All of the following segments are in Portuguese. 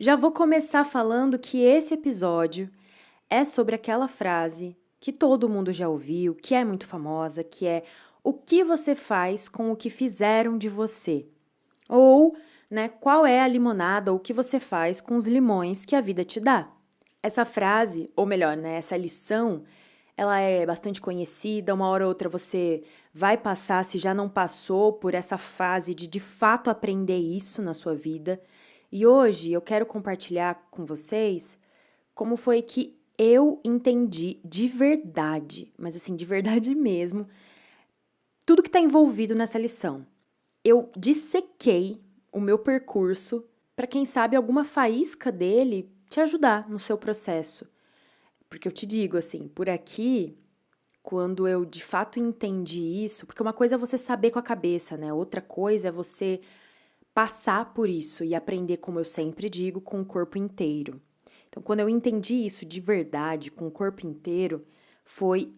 Já vou começar falando que esse episódio é sobre aquela frase que todo mundo já ouviu, que é muito famosa, que é o que você faz com o que fizeram de você? Ou, né, qual é a limonada ou o que você faz com os limões que a vida te dá? Essa frase, ou melhor, né, essa lição, ela é bastante conhecida, uma hora ou outra você vai passar, se já não passou, por essa fase de fato aprender isso na sua vida. E hoje eu quero compartilhar com vocês como foi que eu entendi de verdade, mas assim, de verdade mesmo, tudo que está envolvido nessa lição. Eu dissequei o meu percurso para, quem sabe, alguma faísca dele te ajudar no seu processo. Porque eu te digo assim, por aqui, quando eu de fato entendi isso, porque uma coisa é você saber com a cabeça, né? Outra coisa é você passar por isso e aprender, como eu sempre digo, com o corpo inteiro. Então, quando eu entendi isso de verdade, com o corpo inteiro, foi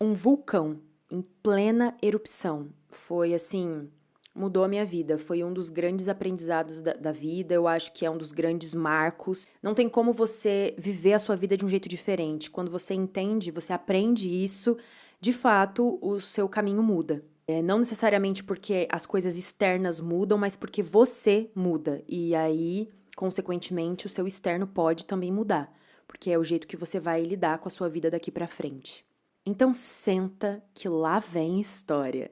um vulcão em plena erupção. Foi assim, mudou a minha vida. Foi um dos grandes aprendizados da vida. Eu acho que é um dos grandes marcos. Não tem como você viver a sua vida de um jeito diferente. Quando você entende, você aprende isso, de fato, o seu caminho muda. Não necessariamente porque as coisas externas mudam, mas porque você muda. E aí, consequentemente, o seu externo pode também mudar. Porque é o jeito que você vai lidar com a sua vida daqui pra frente. Então senta que lá vem história.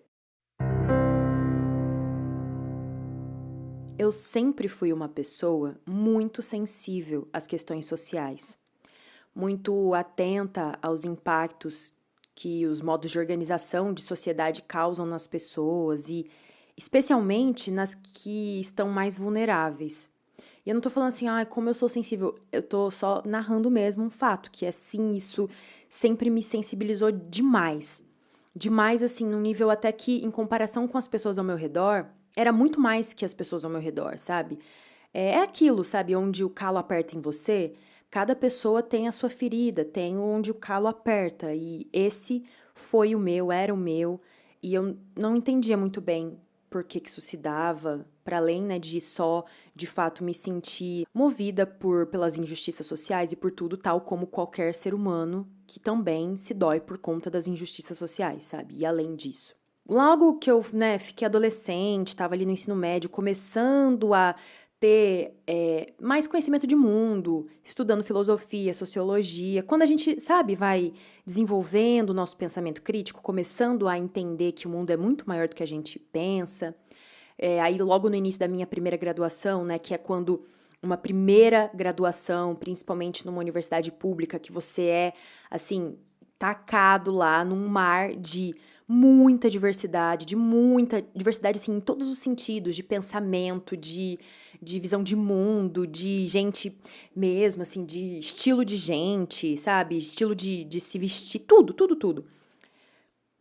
Eu sempre fui uma pessoa muito sensível às questões sociais, muito atenta aos impactos que os modos de organização de sociedade causam nas pessoas e especialmente nas que estão mais vulneráveis. E eu não tô falando assim, como eu sou sensível, eu tô só narrando mesmo um fato, que é sim, isso sempre me sensibilizou demais. Demais, assim, num nível até que, em comparação com as pessoas ao meu redor, era muito mais que as pessoas ao meu redor, sabe? É aquilo, sabe? Onde o calo aperta em você, cada pessoa tem a sua ferida, tem onde o calo aperta. E esse foi o meu, era o meu. E eu não entendia muito bem por que isso se dava, para além, né, de só, de fato, me sentir movida pelas injustiças sociais e por tudo, tal como qualquer ser humano que também se dói por conta das injustiças sociais, sabe? E além disso. Logo que eu, né, fiquei adolescente, estava ali no ensino médio, começando a ter mais conhecimento de mundo, estudando filosofia, sociologia. Quando a gente, sabe, vai desenvolvendo o nosso pensamento crítico, começando a entender que o mundo é muito maior do que a gente pensa. Aí, logo no início da minha primeira graduação, né, que é quando uma primeira graduação, principalmente numa universidade pública, que você é, assim, tacado lá num mar de muita diversidade, assim, em todos os sentidos, de pensamento, de visão de mundo, de gente mesmo, assim, de estilo de gente, sabe? Estilo de se vestir, tudo, tudo, tudo.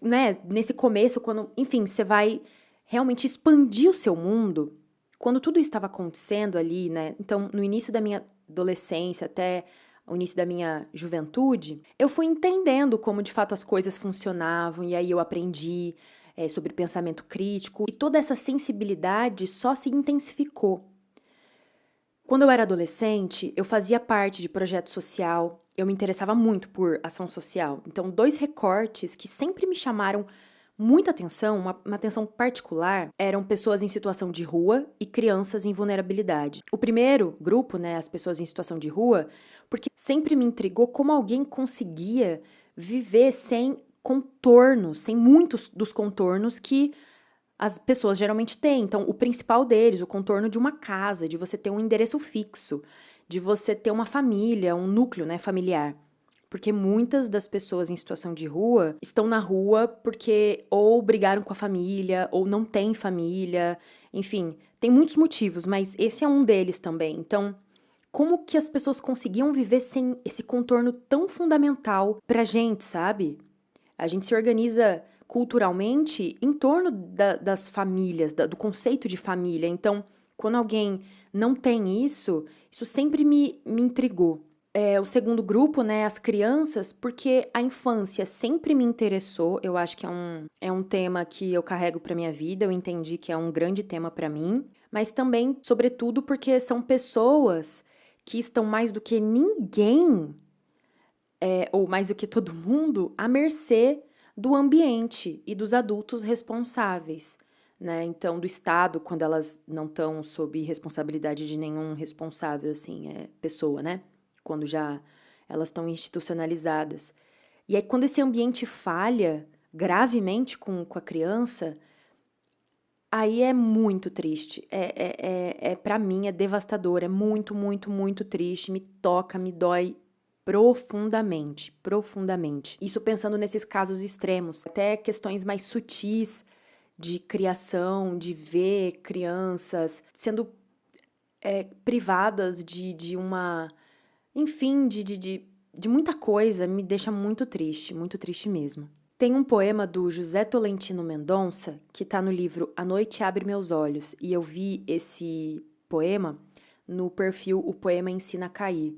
Né? Nesse começo, quando, enfim, você vai realmente expandir o seu mundo, quando tudo isso estava acontecendo ali, né? Então, no início da minha adolescência até o início da minha juventude, eu fui entendendo como de fato as coisas funcionavam, e aí eu aprendi sobre pensamento crítico, e toda essa sensibilidade só se intensificou. Quando eu era adolescente, eu fazia parte de projeto social, eu me interessava muito por ação social. Então, dois recortes que sempre me chamaram muita atenção, uma atenção particular, eram pessoas em situação de rua e crianças em vulnerabilidade. O primeiro grupo, né, as pessoas em situação de rua, porque sempre me intrigou como alguém conseguia viver sem contornos, sem muitos dos contornos que as pessoas geralmente têm. Então, o principal deles, o contorno de uma casa, de você ter um endereço fixo, de você ter uma família, um núcleo, né, familiar. Porque muitas das pessoas em situação de rua estão na rua porque ou brigaram com a família, ou não têm família, enfim, tem muitos motivos, mas esse é um deles também. Então, como que as pessoas conseguiam viver sem esse contorno tão fundamental pra gente, sabe? A gente se organiza culturalmente em torno das famílias, do conceito de família. Então, quando alguém não tem isso, isso sempre me intrigou. O segundo grupo, né, as crianças, porque a infância sempre me interessou. Eu acho que é um tema que eu carrego para minha vida. Eu entendi que é um grande tema para mim, mas também, sobretudo, porque são pessoas que estão mais do que ninguém, ou mais do que todo mundo, à mercê do ambiente e dos adultos responsáveis, né? Então, do Estado, quando elas não estão sob responsabilidade de nenhum responsável, assim, pessoa, né? Quando já elas estão institucionalizadas. E aí, quando esse ambiente falha gravemente com a criança, aí é muito triste. Para mim, é devastador. É muito, muito, muito triste. Me toca, me dói profundamente, profundamente. Isso pensando nesses casos extremos. Até questões mais sutis de criação, de ver crianças sendo privadas de uma. Enfim, de muita coisa. Me deixa muito triste mesmo. Tem um poema do José Tolentino Mendonça, que está no livro A Noite Abre Meus Olhos, e eu vi esse poema no perfil O Poema Ensina a Cair.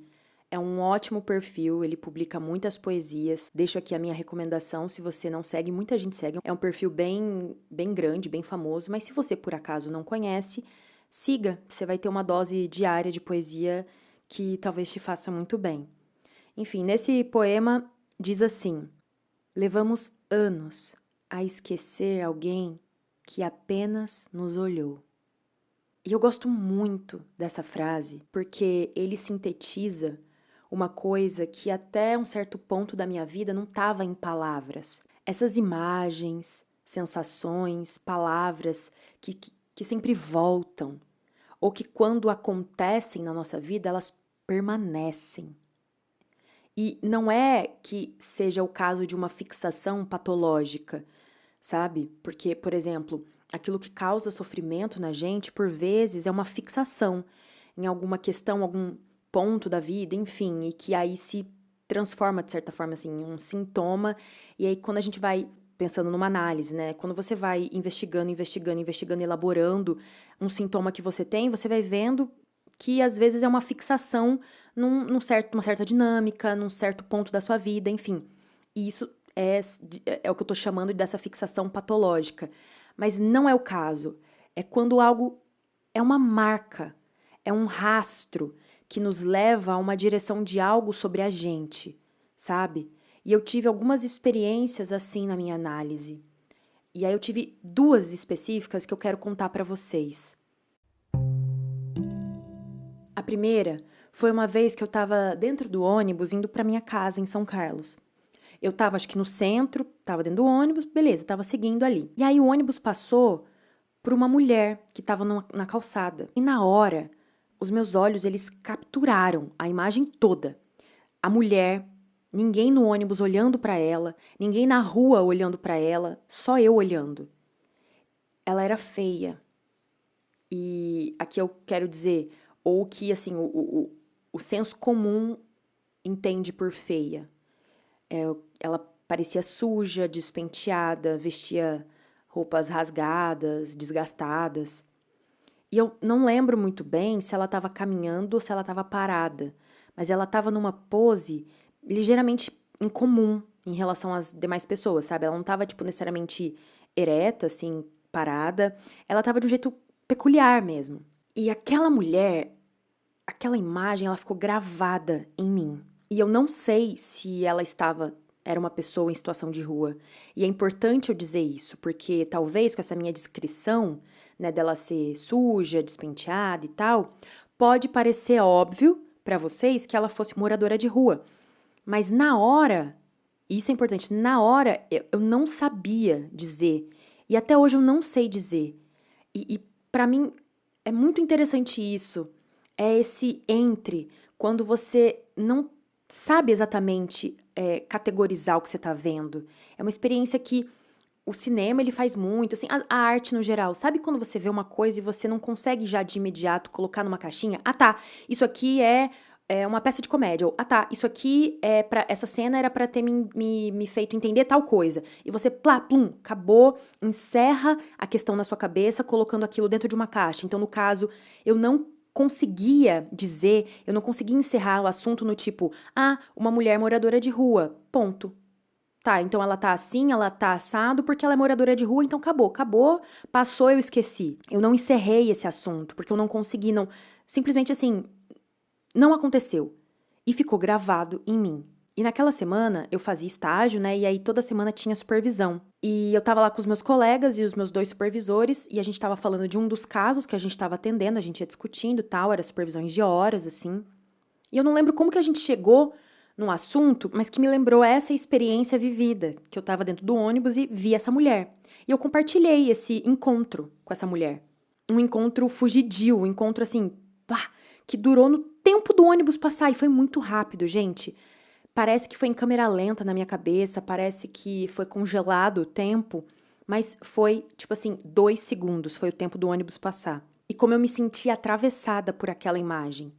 É um ótimo perfil, ele publica muitas poesias. Deixo aqui a minha recomendação, se você não segue, muita gente segue. É um perfil bem, bem grande, bem famoso, mas se você por acaso não conhece, siga, você vai ter uma dose diária de poesia que talvez te faça muito bem. Enfim, nesse poema diz assim: levamos anos a esquecer alguém que apenas nos olhou. E eu gosto muito dessa frase porque ele sintetiza uma coisa que até um certo ponto da minha vida não estava em palavras. Essas imagens, sensações, palavras que sempre voltam, ou que quando acontecem na nossa vida, elas permanecem. E não é que seja o caso de uma fixação patológica, sabe? Porque, por exemplo, aquilo que causa sofrimento na gente, por vezes, é uma fixação em alguma questão, algum ponto da vida, enfim, e que aí se transforma, de certa forma, assim, em um sintoma. E aí, quando a gente vai pensando numa análise, né? Quando você vai investigando, elaborando um sintoma que você tem, você vai vendo que às vezes é uma fixação numa certa dinâmica, num certo ponto da sua vida, enfim. E isso é o que eu estou chamando dessa fixação patológica. Mas não é o caso. É quando algo é uma marca, é um rastro que nos leva a uma direção de algo sobre a gente, sabe? E eu tive algumas experiências assim na minha análise. E aí eu tive duas específicas que eu quero contar para vocês. A primeira foi uma vez que eu estava dentro do ônibus indo para minha casa em São Carlos. Eu estava, acho que no centro, estava dentro do ônibus, beleza, estava seguindo ali. E aí o ônibus passou por uma mulher que estava na calçada. E na hora, os meus olhos, eles capturaram a imagem toda. A mulher, ninguém no ônibus olhando para ela, ninguém na rua olhando para ela, só eu olhando. Ela era feia. E aqui eu quero dizer, ou que assim, o senso comum entende por feia. Ela parecia suja, despenteada, vestia roupas rasgadas, desgastadas. E eu não lembro muito bem se ela estava caminhando ou se ela estava parada, mas ela estava numa pose ligeiramente incomum em relação às demais pessoas, sabe? Ela não estava, tipo, necessariamente ereta, assim, parada. Ela estava de um jeito peculiar mesmo. E aquela mulher, aquela imagem, ela ficou gravada em mim. E eu não sei se ela era uma pessoa em situação de rua. E é importante eu dizer isso, porque talvez com essa minha descrição, né, dela ser suja, despenteada e tal, pode parecer óbvio para vocês que ela fosse moradora de rua. Mas na hora, isso é importante, na hora eu não sabia dizer. E até hoje eu não sei dizer. E para mim é muito interessante isso. É esse entre, quando você não sabe exatamente categorizar o que você está vendo. É uma experiência que o cinema ele faz muito, assim, a arte no geral. Sabe quando você vê uma coisa e você não consegue já de imediato colocar numa caixinha? Ah, tá, isso aqui é uma peça de comédia. Ou, ah, tá, isso aqui essa cena era para ter me feito entender tal coisa. E você, plá, plum, acabou, encerra a questão na sua cabeça, colocando aquilo dentro de uma caixa. Então, no caso, eu não conseguia dizer, eu não conseguia encerrar o assunto no tipo, uma mulher moradora de rua, ponto. Tá, então ela tá assim, ela tá assado porque ela é moradora de rua, então acabou, passou, eu esqueci. Eu não encerrei esse assunto, porque eu não consegui, simplesmente assim, Não aconteceu. E ficou gravado em mim. E naquela semana eu fazia estágio, né? E aí toda semana tinha supervisão. E eu tava lá com os meus colegas e os meus 2 supervisores, e a gente tava falando de um dos casos que a gente tava atendendo, a gente ia discutindo e tal, era supervisões de horas, assim. E eu não lembro como que a gente chegou num assunto, mas que me lembrou essa experiência vivida, que eu tava dentro do ônibus e vi essa mulher. E eu compartilhei esse encontro com essa mulher. Um encontro fugidio, um encontro assim, pá, que durou no tempo do ônibus passar, e foi muito rápido, gente. Parece que foi em câmera lenta na minha cabeça, parece que foi congelado o tempo, mas foi, tipo assim, 2 segundos, foi o tempo do ônibus passar. E como eu me senti atravessada por aquela imagem.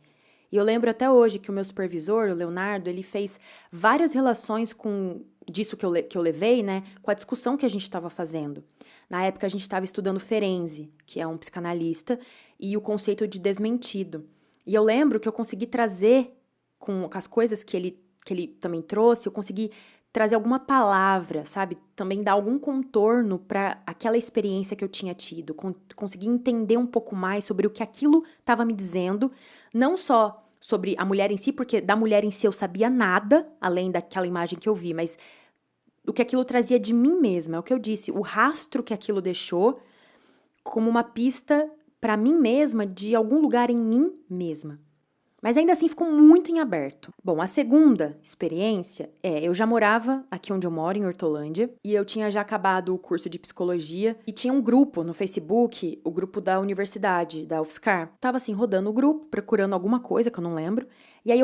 E eu lembro até hoje que o meu supervisor, o Leonardo, ele fez várias relações com disso que eu levei, né, com a discussão que a gente estava fazendo. Na época a gente estava estudando Ferenczi, que é um psicanalista, e o conceito de desmentido. E eu lembro que eu consegui trazer, com as coisas que ele também trouxe, eu consegui trazer alguma palavra, sabe? Também dar algum contorno para aquela experiência que eu tinha tido. Consegui entender um pouco mais sobre o que aquilo estava me dizendo, não só sobre a mulher em si, porque da mulher em si eu sabia nada, além daquela imagem que eu vi, mas o que aquilo trazia de mim mesma, é o que eu disse, o rastro que aquilo deixou como uma pista para mim mesma de algum lugar em mim mesma. Mas ainda assim ficou muito em aberto. Bom, a segunda experiência eu já morava aqui onde eu moro, em Hortolândia, e eu tinha já acabado o curso de psicologia, e tinha um grupo no Facebook, o grupo da universidade, da UFSCar. Tava assim, rodando o grupo, procurando alguma coisa que eu não lembro, e aí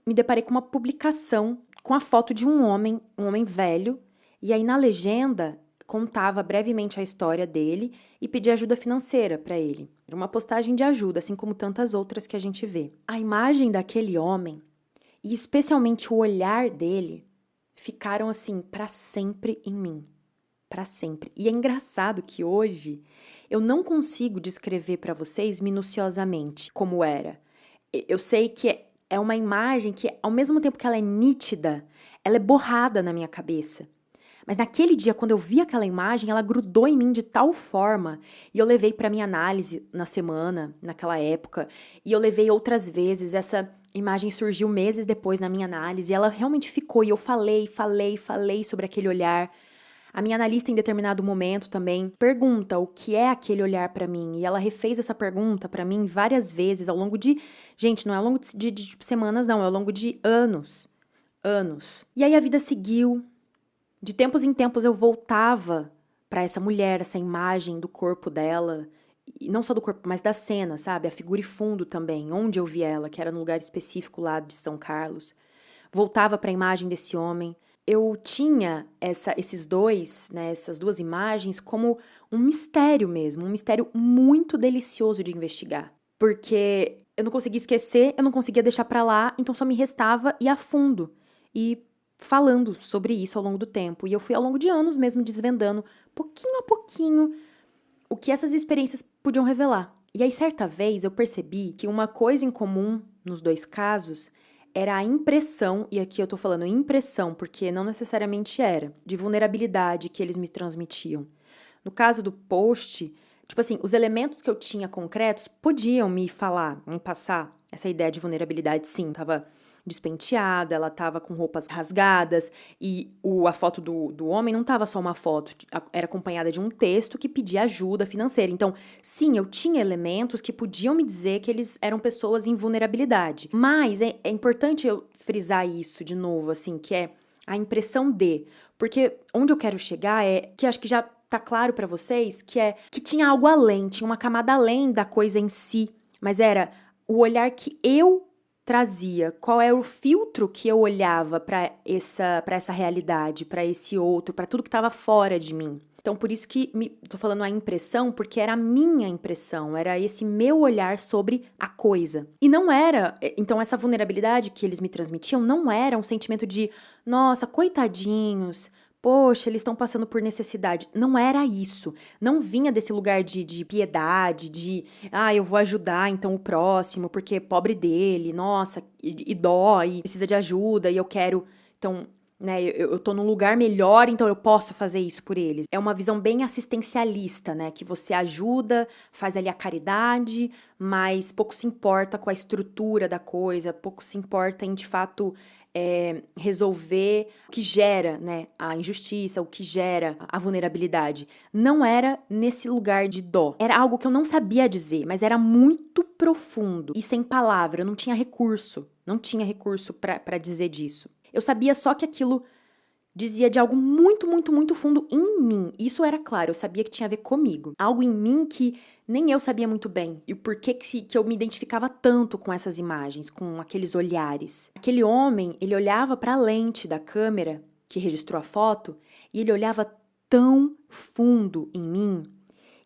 me deparei com uma publicação com a foto de um homem velho, e aí na legenda contava brevemente a história dele e pedia ajuda financeira para ele. Era uma postagem de ajuda, assim como tantas outras que a gente vê. A imagem daquele homem, e especialmente o olhar dele, ficaram assim para sempre em mim. Para sempre. E é engraçado que hoje eu não consigo descrever para vocês minuciosamente como era. Eu sei que é uma imagem que, ao mesmo tempo que ela é nítida, ela é borrada na minha cabeça. Mas naquele dia, quando eu vi aquela imagem, ela grudou em mim de tal forma, e eu levei para minha análise na semana, naquela época, e eu levei outras vezes, essa imagem surgiu meses depois na minha análise, e ela realmente ficou, e eu falei sobre aquele olhar. A minha analista, em determinado momento também, pergunta o que é aquele olhar para mim, e ela refez essa pergunta para mim várias vezes ao longo de, gente, não é ao longo de semanas não, é ao longo de anos. E aí a vida seguiu. De tempos em tempos eu voltava para essa mulher, essa imagem do corpo dela, e não só do corpo, mas da cena, sabe? A figura e fundo também, onde eu vi ela, que era num lugar específico lá de São Carlos. Voltava para a imagem desse homem. Eu tinha esses dois, né, essas duas imagens como um mistério mesmo, um mistério muito delicioso de investigar. Porque eu não conseguia esquecer, eu não conseguia deixar para lá, então só me restava ir a fundo. E falando sobre isso ao longo do tempo. E eu fui ao longo de anos mesmo desvendando, pouquinho a pouquinho, o que essas experiências podiam revelar. E aí, certa vez, eu percebi que uma coisa em comum nos dois casos era a impressão, e aqui eu tô falando impressão, porque não necessariamente era, de vulnerabilidade que eles me transmitiam. No caso do post, tipo assim, os elementos que eu tinha concretos podiam me falar, me passar essa ideia de vulnerabilidade, sim, tava despenteada, ela tava com roupas rasgadas, e a foto do homem não tava só uma foto, era acompanhada de um texto que pedia ajuda financeira. Então, sim, eu tinha elementos que podiam me dizer que eles eram pessoas em vulnerabilidade. Mas é importante eu frisar isso de novo, assim, que é a impressão de. Porque onde eu quero chegar é que acho que já tá claro pra vocês que tinha algo além, tinha uma camada além da coisa em si, mas era o olhar que eu trazia, qual era o filtro que eu olhava para essa realidade, para esse outro, para tudo que estava fora de mim. Então, por isso que tô falando a impressão, porque era a minha impressão, era esse meu olhar sobre a coisa. E não era, então essa vulnerabilidade que eles me transmitiam não era um sentimento de, nossa, coitadinhos, poxa, eles estão passando por necessidade. Não era isso. Não vinha desse lugar de piedade, eu vou ajudar então o próximo, porque é pobre dele, nossa, e dói, precisa de ajuda, e eu quero. Então, né? Eu tô num lugar melhor, então eu posso fazer isso por eles. É uma visão bem assistencialista, né? Que você ajuda, faz ali a caridade, mas pouco se importa com a estrutura da coisa, pouco se importa em, de fato, resolver o que gera, né, a injustiça, o que gera a vulnerabilidade. Não era nesse lugar de dó. Era algo que eu não sabia dizer, mas era muito profundo e sem palavra. Eu não tinha recurso. Não tinha recurso para dizer disso. Eu sabia só que aquilo dizia de algo muito, muito, muito fundo em mim. Isso era claro, eu sabia que tinha a ver comigo. Algo em mim que nem eu sabia muito bem. E o porquê que eu me identificava tanto com essas imagens, com aqueles olhares. Aquele homem, ele olhava para a lente da câmera que registrou a foto e ele olhava tão fundo em mim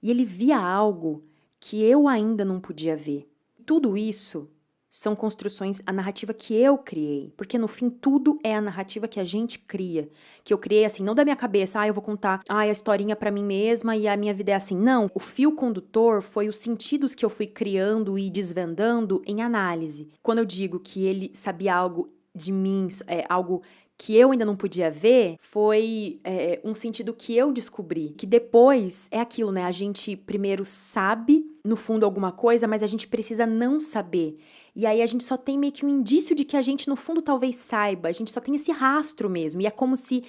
e ele via algo que eu ainda não podia ver. Tudo isso são construções, a narrativa que eu criei. Porque no fim, tudo é a narrativa que a gente cria. Que eu criei assim, não da minha cabeça, eu vou contar a historinha pra mim mesma e a minha vida é assim. Não, o fio condutor foi os sentidos que eu fui criando e desvendando em análise. Quando eu digo que ele sabia algo de mim, algo que eu ainda não podia ver, foi um sentido que eu descobri. Que depois é aquilo, né? A gente primeiro sabe, no fundo, alguma coisa, mas a gente precisa não saber. E aí a gente só tem meio que um indício de que a gente, no fundo, talvez saiba. A gente só tem esse rastro mesmo. E é como se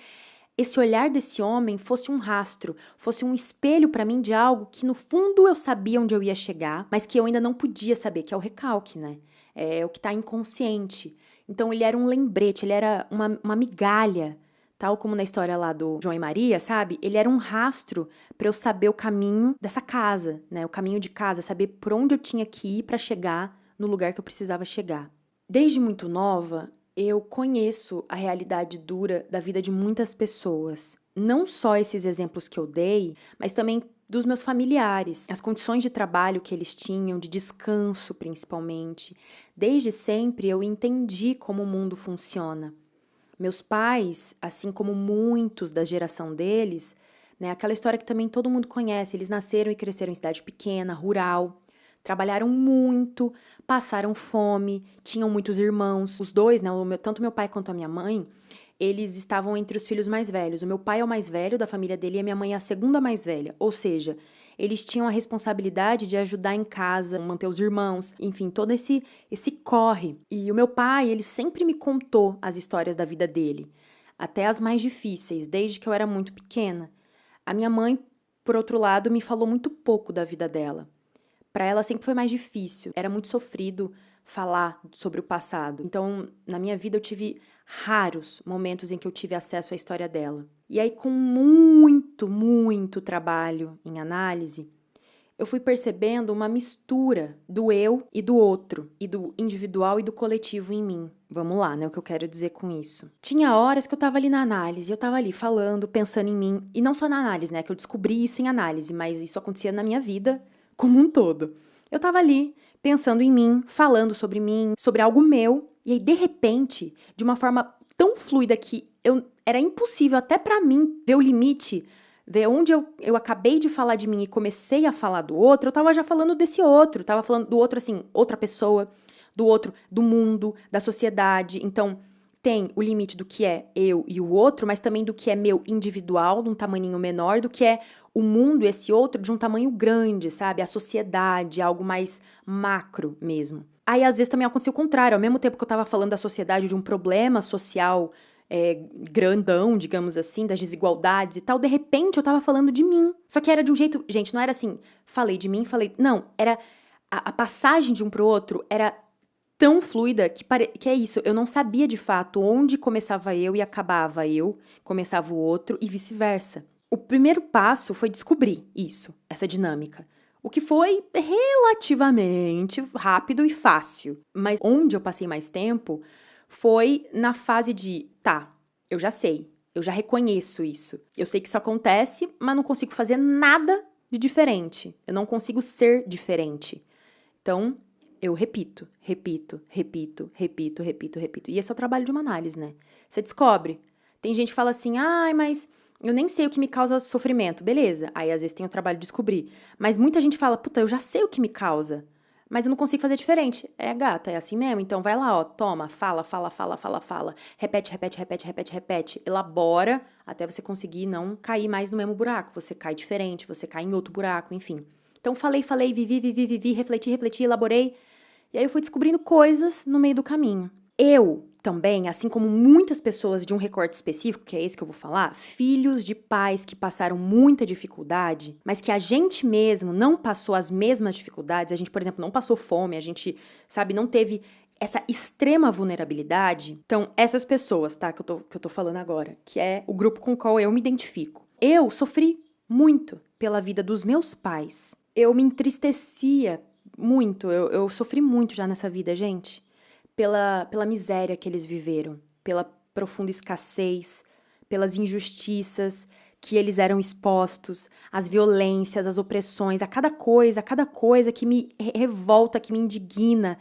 esse olhar desse homem fosse um rastro, fosse um espelho pra mim de algo que, no fundo, eu sabia onde eu ia chegar, mas que eu ainda não podia saber, que é o recalque, né? É o que tá inconsciente. Então, ele era um lembrete, ele era uma migalha, tal como na história lá do João e Maria, sabe? Ele era um rastro pra eu saber o caminho dessa casa, né? O caminho de casa, saber por onde eu tinha que ir pra chegar no lugar que eu precisava chegar. Desde muito nova, eu conheço a realidade dura da vida de muitas pessoas. Não só esses exemplos que eu dei, mas também dos meus familiares, as condições de trabalho que eles tinham, de descanso principalmente. Desde sempre eu entendi como o mundo funciona. Meus pais, assim como muitos da geração deles, né, aquela história que também todo mundo conhece, eles nasceram e cresceram em cidade pequena, rural. Trabalharam muito, passaram fome, tinham muitos irmãos. Os dois, né, tanto meu pai quanto a minha mãe, eles estavam entre os filhos mais velhos. O meu pai é o mais velho da família dele e a minha mãe é a segunda mais velha. Ou seja, eles tinham a responsabilidade de ajudar em casa, manter os irmãos, enfim, todo esse corre. E o meu pai, ele sempre me contou as histórias da vida dele, até as mais difíceis, desde que eu era muito pequena. A minha mãe, por outro lado, me falou muito pouco da vida dela. Para ela sempre foi mais difícil, era muito sofrido falar sobre o passado. Então, na minha vida eu tive raros momentos em que eu tive acesso à história dela. E aí, com muito, muito trabalho em análise, eu fui percebendo uma mistura do eu e do outro, e do individual e do coletivo em mim. Vamos lá, né? O que eu quero dizer com isso. Tinha horas que eu tava ali na análise, eu tava ali falando, pensando em mim, e não só na análise, né? Que eu descobri isso em análise, mas isso acontecia na minha vida como um todo. Eu tava ali, pensando em mim, falando sobre mim, sobre algo meu, e aí, de repente, de uma forma tão fluida que era impossível até pra mim ver o limite, ver onde eu acabei de falar de mim e comecei a falar do outro, eu tava já falando desse outro, tava falando do outro assim, outra pessoa, do outro, do mundo, da sociedade. Então, tem o limite do que é eu e o outro, mas também do que é meu individual, de um tamaninho menor, do que é o mundo, esse outro, de um tamanho grande, sabe? A sociedade, algo mais macro mesmo. Aí, às vezes, também aconteceu o contrário. Ao mesmo tempo que eu tava falando da sociedade, de um problema social grandão, digamos assim, das desigualdades e tal, de repente eu tava falando de mim. Só que era de um jeito... Gente, não era assim, falei de mim, falei... Não, era... A passagem de um pro outro era tão fluida que é isso, eu não sabia de fato onde começava eu e acabava eu, começava o outro e vice-versa. O primeiro passo foi descobrir isso, essa dinâmica. O que foi relativamente rápido e fácil. Mas onde eu passei mais tempo foi na fase de, tá, eu já sei, eu já reconheço isso. Eu sei que isso acontece, mas não consigo fazer nada de diferente. Eu não consigo ser diferente. Então, eu repito. E esse é o trabalho de uma análise, né? Você descobre. Tem gente que fala assim, mas eu nem sei o que me causa sofrimento. Beleza. Aí, às vezes, tem o trabalho de descobrir. Mas muita gente fala, puta, eu já sei o que me causa. Mas eu não consigo fazer diferente. É, gata, é assim mesmo. Então vai lá, ó, toma, fala, fala, fala, fala, fala. Repete, repete, repete, repete, repete. Elabora até você conseguir não cair mais no mesmo buraco. Você cai diferente, você cai em outro buraco, enfim. Então falei, falei, vivi, vivi, vivi, refleti, refleti, elaborei. E aí eu fui descobrindo coisas no meio do caminho. Eu também, assim como muitas pessoas de um recorte específico, que é esse que eu vou falar, filhos de pais que passaram muita dificuldade, mas que a gente mesmo não passou as mesmas dificuldades, a gente, por exemplo, não passou fome, a gente, sabe, não teve essa extrema vulnerabilidade. Então, essas pessoas, tá, que eu tô falando agora, que é o grupo com o qual eu me identifico. Eu sofri muito pela vida dos meus pais. Eu me entristecia muito, eu sofri muito já nessa vida, gente. Pela miséria que eles viveram, pela profunda escassez, pelas injustiças que eles eram expostos, as violências, as opressões, a cada coisa que me revolta, que me indigna.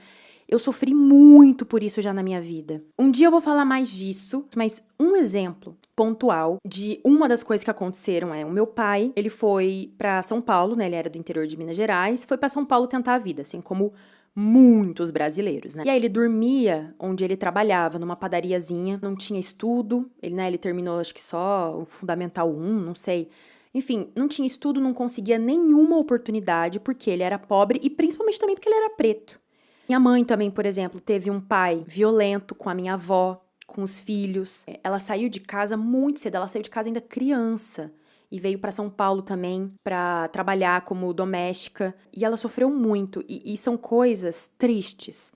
Eu sofri muito por isso já na minha vida. Um dia eu vou falar mais disso, mas um exemplo pontual de uma das coisas que aconteceram é o meu pai, ele foi pra São Paulo, né? Ele era do interior de Minas Gerais, foi pra São Paulo tentar a vida, assim como muitos brasileiros, né? E aí ele dormia onde ele trabalhava, numa padariazinha, não tinha estudo, ele terminou acho que só o Fundamental 1, não sei. Enfim, não tinha estudo, não conseguia nenhuma oportunidade porque ele era pobre e principalmente também porque ele era preto. Minha mãe também, por exemplo, teve um pai violento com a minha avó, com os filhos. Ela saiu de casa muito cedo, ela saiu de casa ainda criança e veio para São Paulo também para trabalhar como doméstica. E ela sofreu muito. E são coisas tristes,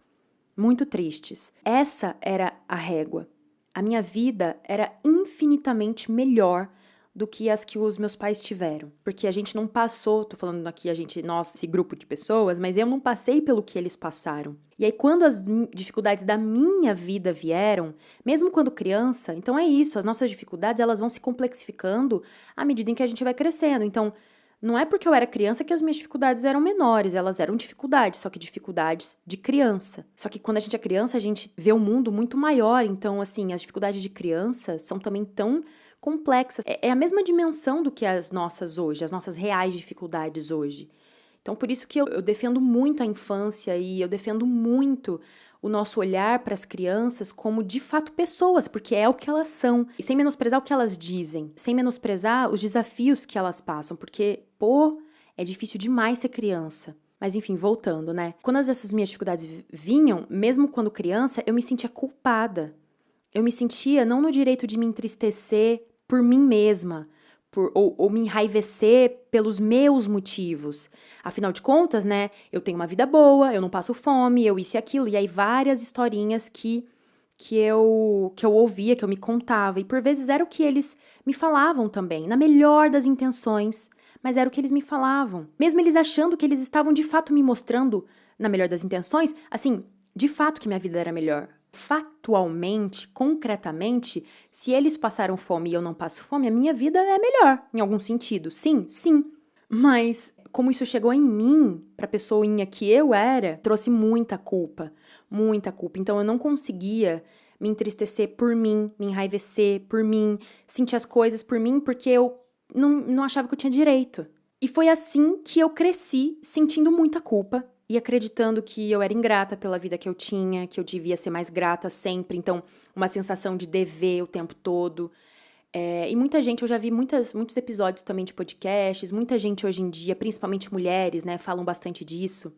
muito tristes. Essa era a régua. A minha vida era infinitamente melhor do que as que os meus pais tiveram. Porque a gente não passou, tô falando aqui nós, esse grupo de pessoas, mas eu não passei pelo que eles passaram. E aí, quando as dificuldades da minha vida vieram, mesmo quando criança, então é isso, as nossas dificuldades, elas vão se complexificando à medida em que a gente vai crescendo. Então, não é porque eu era criança que as minhas dificuldades eram menores, elas eram dificuldades, só que dificuldades de criança. Só que quando a gente é criança, a gente vê o mundo muito maior, então, assim, as dificuldades de criança são também tão complexas. É a mesma dimensão do que as nossas hoje, as nossas reais dificuldades hoje. Então, por isso que eu defendo muito a infância e eu defendo muito o nosso olhar para as crianças como, de fato, pessoas, porque é o que elas são. E sem menosprezar o que elas dizem, sem menosprezar os desafios que elas passam, porque, é difícil demais ser criança. Mas, enfim, voltando, né? Quando essas minhas dificuldades vinham, mesmo quando criança, eu me sentia culpada. Eu me sentia não no direito de me entristecer por mim mesma, ou me enraivecer pelos meus motivos. Afinal de contas, né, eu tenho uma vida boa, eu não passo fome, eu isso e aquilo, e aí várias historinhas que eu ouvia, que eu me contava, e por vezes era o que eles me falavam também, na melhor das intenções, mas era o que eles me falavam. Mesmo eles achando que eles estavam de fato me mostrando, na melhor das intenções, assim, de fato que minha vida era melhor. Factualmente, concretamente, se eles passaram fome e eu não passo fome, a minha vida é melhor, em algum sentido. Sim, sim. Mas como isso chegou em mim, pra pessoinha que eu era, trouxe muita culpa. Muita culpa. Então eu não conseguia me entristecer por mim, me enraivecer por mim, sentir as coisas por mim, porque eu não achava que eu tinha direito. E foi assim que eu cresci, sentindo muita culpa e acreditando que eu era ingrata pela vida que eu tinha, que eu devia ser mais grata sempre. Então, uma sensação de dever o tempo todo. E muita gente, eu já vi muitos episódios também de podcasts, muita gente hoje em dia, principalmente mulheres, né, falam bastante disso.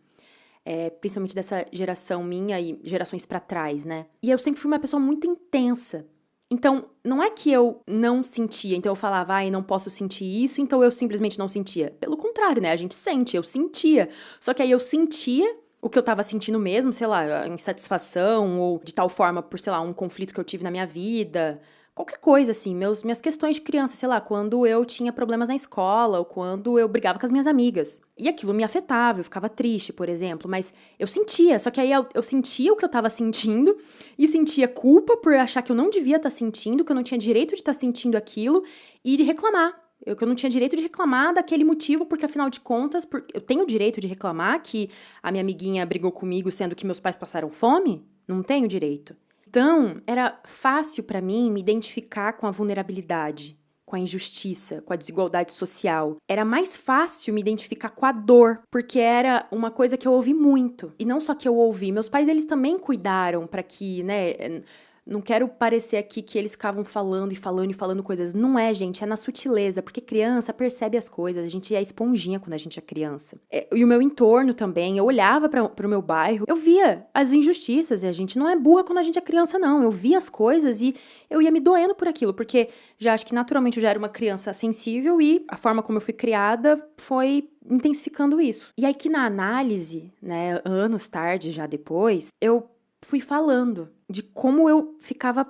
Principalmente dessa geração minha e gerações pra trás, né? E eu sempre fui uma pessoa muito intensa. Então, não é que eu não sentia, então eu falava, ai, não posso sentir isso, então eu simplesmente não sentia. Pelo contrário, né? A gente sente, eu sentia. Só que aí eu sentia o que eu tava sentindo mesmo, sei lá, a insatisfação, ou de tal forma por, sei lá, um conflito que eu tive na minha vida. Qualquer coisa, assim, minhas questões de criança, sei lá, quando eu tinha problemas na escola, ou quando eu brigava com as minhas amigas. E aquilo me afetava, eu ficava triste, por exemplo, mas eu sentia, só que aí eu sentia o que eu tava sentindo, e sentia culpa por achar que eu não devia estar sentindo, que eu não tinha direito de estar sentindo aquilo, e de reclamar. Que eu não tinha direito de reclamar daquele motivo, porque afinal de contas, eu tenho o direito de reclamar que a minha amiguinha brigou comigo sendo que meus pais passaram fome? Não tenho direito. Então, era fácil pra mim me identificar com a vulnerabilidade com a injustiça, com a desigualdade social. Era mais fácil me identificar com a dor, porque era uma coisa que eu ouvi muito. E não só que eu ouvi, meus pais, eles também cuidaram para que, né, não quero parecer aqui que eles ficavam falando e falando e falando coisas. Não é, gente, é na sutileza, porque criança percebe as coisas, a gente é esponjinha quando a gente é criança. E o meu entorno também, eu olhava pro meu bairro, eu via as injustiças, e a gente não é burra quando a gente é criança, não. Eu via as coisas e eu ia me doendo por aquilo, porque já acho que naturalmente eu já era uma criança sensível e a forma como eu fui criada foi intensificando isso. E aí que na análise, né, anos tarde, já depois, eu fui falando de como eu ficava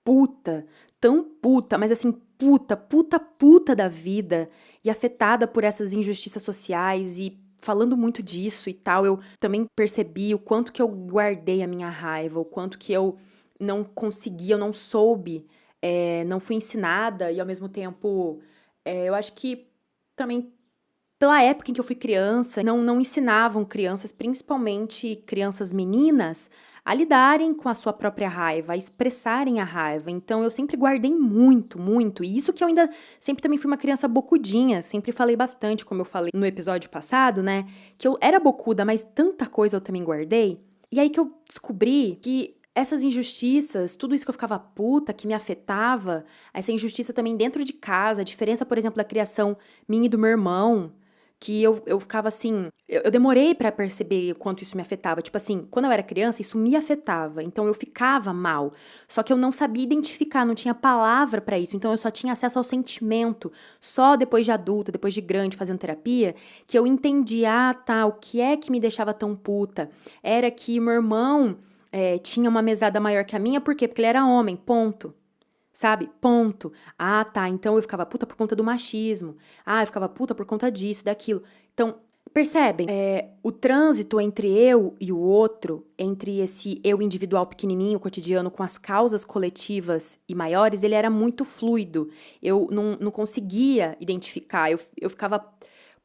puta, tão puta, mas assim, puta da vida e afetada por essas injustiças sociais e falando muito disso e tal, eu também percebi o quanto que eu guardei a minha raiva, o quanto que eu não consegui, eu não soube, não fui ensinada e ao mesmo tempo, eu acho que também pela época em que eu fui criança, não ensinavam crianças, principalmente crianças meninas, a lidarem com a sua própria raiva, a expressarem a raiva. Então eu sempre guardei muito, muito. E isso que eu ainda sempre também fui uma criança bocudinha, sempre falei bastante, como eu falei no episódio passado, né? Que eu era bocuda, mas tanta coisa eu também guardei. E aí que eu descobri que essas injustiças, tudo isso que eu ficava puta, que me afetava, essa injustiça também dentro de casa, a diferença, por exemplo, da criação minha e do meu irmão, que eu ficava assim, eu demorei pra perceber o quanto isso me afetava. Tipo assim, quando eu era criança, isso me afetava, então eu ficava mal. Só que eu não sabia identificar, não tinha palavra pra isso, então eu só tinha acesso ao sentimento. Só depois de adulta, depois de grande, fazendo terapia, que eu entendi, ah, tá, o que é que me deixava tão puta? Era que meu irmão tinha uma mesada maior que a minha, por quê? Porque ele era homem, ponto. Sabe? Ponto. Ah, tá. Então eu ficava puta por conta do machismo. Ah, eu ficava puta por conta disso, daquilo. Então, percebem? O trânsito entre eu e o outro, entre esse eu individual pequenininho, cotidiano, com as causas coletivas e maiores, ele era muito fluido. Eu não conseguia identificar. Eu ficava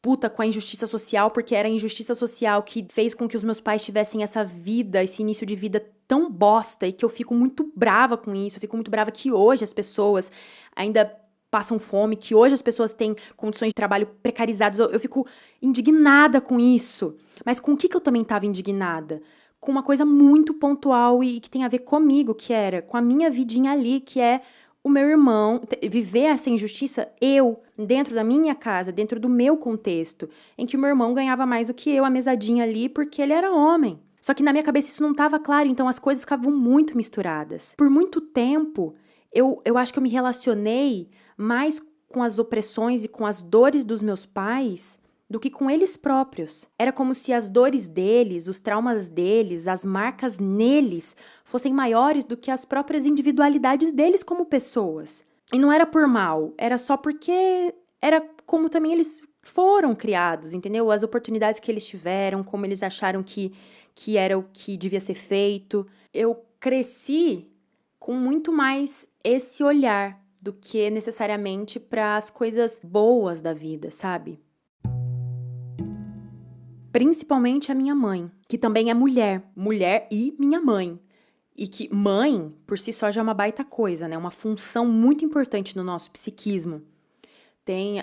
puta com a injustiça social, porque era a injustiça social que fez com que os meus pais tivessem essa vida, esse início de vida tão bosta, e que eu fico muito brava com isso, eu fico muito brava que hoje as pessoas ainda passam fome, que hoje as pessoas têm condições de trabalho precarizadas, eu fico indignada com isso. Mas com o que eu também estava indignada? Com uma coisa muito pontual e que tem a ver comigo, que era com a minha vidinha ali, que é o meu irmão, viver essa injustiça, eu, dentro da minha casa, dentro do meu contexto, em que o meu irmão ganhava mais do que eu, a mesadinha ali, porque ele era homem. Só que na minha cabeça isso não estava claro, então as coisas ficavam muito misturadas. Por muito tempo, eu acho que eu me relacionei mais com as opressões e com as dores dos meus pais do que com eles próprios. Era como se as dores deles, os traumas deles, as marcas neles fossem maiores do que as próprias individualidades deles como pessoas. E não era por mal, era só porque era como também eles foram criados, entendeu? As oportunidades que eles tiveram, como eles acharam que era o que devia ser feito. Eu cresci com muito mais esse olhar do que necessariamente para as coisas boas da vida, sabe? Principalmente a minha mãe, que também é mulher e minha mãe. E que mãe, por si só, já é uma baita coisa, né? Uma função muito importante no nosso psiquismo.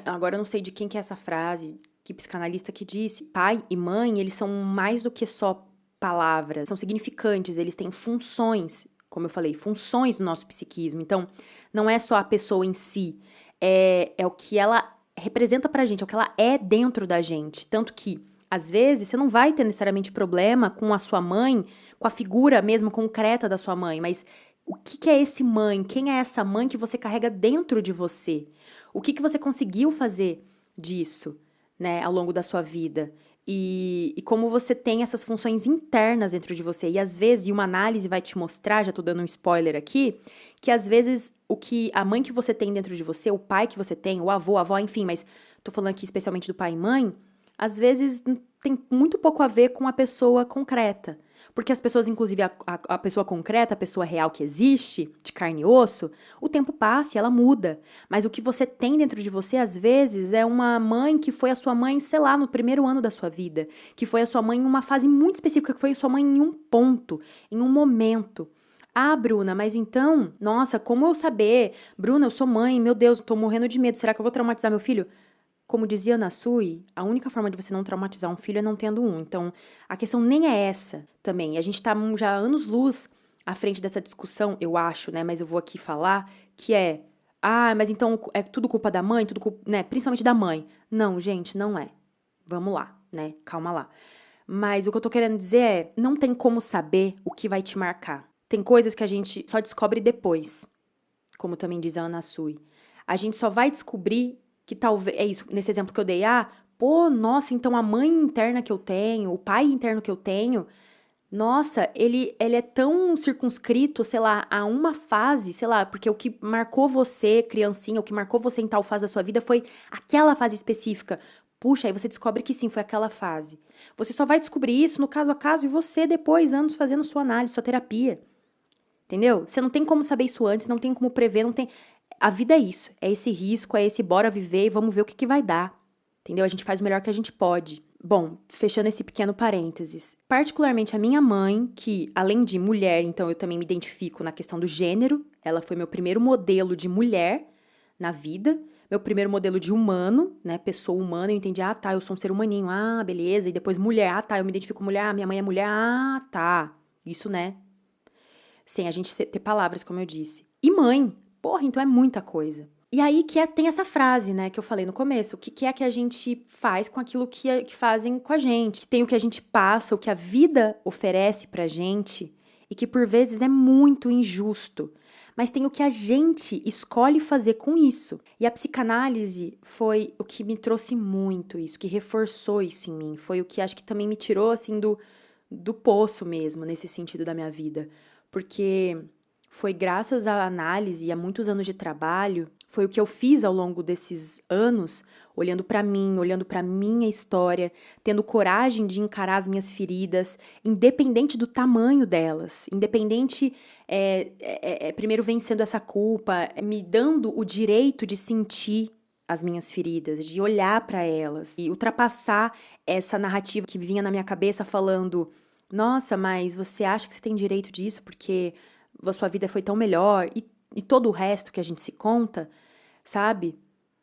Agora eu não sei de quem que é essa frase, que psicanalista que disse, pai e mãe, eles são mais do que só palavras, são significantes, eles têm funções, como eu falei, funções no nosso psiquismo. Então, não é só a pessoa em si, é o que ela representa pra gente, é o que ela é dentro da gente. Tanto que, às vezes, você não vai ter necessariamente problema com a sua mãe, com a figura mesmo concreta da sua mãe, mas o que é esse mãe? Quem é essa mãe que você carrega dentro de você? O que você conseguiu fazer disso, né, ao longo da sua vida? E como você tem essas funções internas dentro de você. E às vezes, e uma análise vai te mostrar, já tô dando um spoiler aqui, que às vezes a mãe que você tem dentro de você, o pai que você tem, o avô, a avó, enfim, mas tô falando aqui especialmente do pai e mãe, às vezes tem muito pouco a ver com a pessoa concreta. Porque as pessoas, inclusive a pessoa concreta, a pessoa real que existe, de carne e osso, o tempo passa e ela muda. Mas o que você tem dentro de você, às vezes, é uma mãe que foi a sua mãe, sei lá, no primeiro ano da sua vida. Que foi a sua mãe em uma fase muito específica, que foi a sua mãe em um ponto, em um momento. Ah, Bruna, mas então, nossa, como eu saber? Bruna, eu sou mãe, meu Deus, tô morrendo de medo. Será que eu vou traumatizar meu filho? Como dizia a Sui, a única forma de você não traumatizar um filho é não tendo um. Então, a questão nem é essa também. A gente tá já há anos-luz à frente dessa discussão, eu acho, né? Mas eu vou aqui falar, que é, ah, mas então é tudo culpa da mãe, tudo culpa, né? Principalmente da mãe. Não, gente, não é. Vamos lá, né? Calma lá. Mas o que eu tô querendo dizer é, não tem como saber o que vai te marcar. Tem coisas que a gente só descobre depois, como também diz a Ana Sui. A gente só vai descobrir que talvez, é isso, nesse exemplo que eu dei, ah, pô, nossa, então a mãe interna que eu tenho, o pai interno que eu tenho, nossa, ele é tão circunscrito, sei lá, a uma fase, sei lá, porque o que marcou você, criancinha, o que marcou você em tal fase da sua vida foi aquela fase específica. Puxa, aí você descobre que sim, foi aquela fase. Você só vai descobrir isso no caso a caso e você depois, anos fazendo sua análise, sua terapia. Entendeu? Você não tem como saber isso antes, não tem como prever, não tem. A vida é isso, é esse risco, é esse bora viver e vamos ver o que vai dar. Entendeu? A gente faz o melhor que a gente pode. Bom, fechando esse pequeno parênteses. Particularmente a minha mãe, que além de mulher, então eu também me identifico na questão do gênero, ela foi meu primeiro modelo de mulher na vida, meu primeiro modelo de humano, né, pessoa humana, eu entendi, ah, tá, eu sou um ser humaninho, ah, beleza, e depois mulher, ah, tá, eu me identifico com mulher, ah, minha mãe é mulher, ah, tá, isso, né, sem a gente ter palavras, como eu disse. E mãe, porra, então é muita coisa. E aí tem essa frase, né, que eu falei no começo, o que é que a gente faz com aquilo que fazem com a gente, que tem o que a gente passa, o que a vida oferece pra gente, e que por vezes é muito injusto, mas tem o que a gente escolhe fazer com isso. E a psicanálise foi o que me trouxe muito isso, que reforçou isso em mim, foi o que acho que também me tirou, assim, do poço mesmo, nesse sentido da minha vida, porque foi graças à análise e a muitos anos de trabalho, foi o que eu fiz ao longo desses anos, olhando para mim, olhando para minha história, tendo coragem de encarar as minhas feridas, independente do tamanho delas, independente, primeiro vencendo essa culpa, me dando o direito de sentir as minhas feridas, de olhar para elas e ultrapassar essa narrativa que vinha na minha cabeça falando: nossa, mas você acha que você tem direito disso porque a sua vida foi tão melhor e todo o resto que a gente se conta, sabe?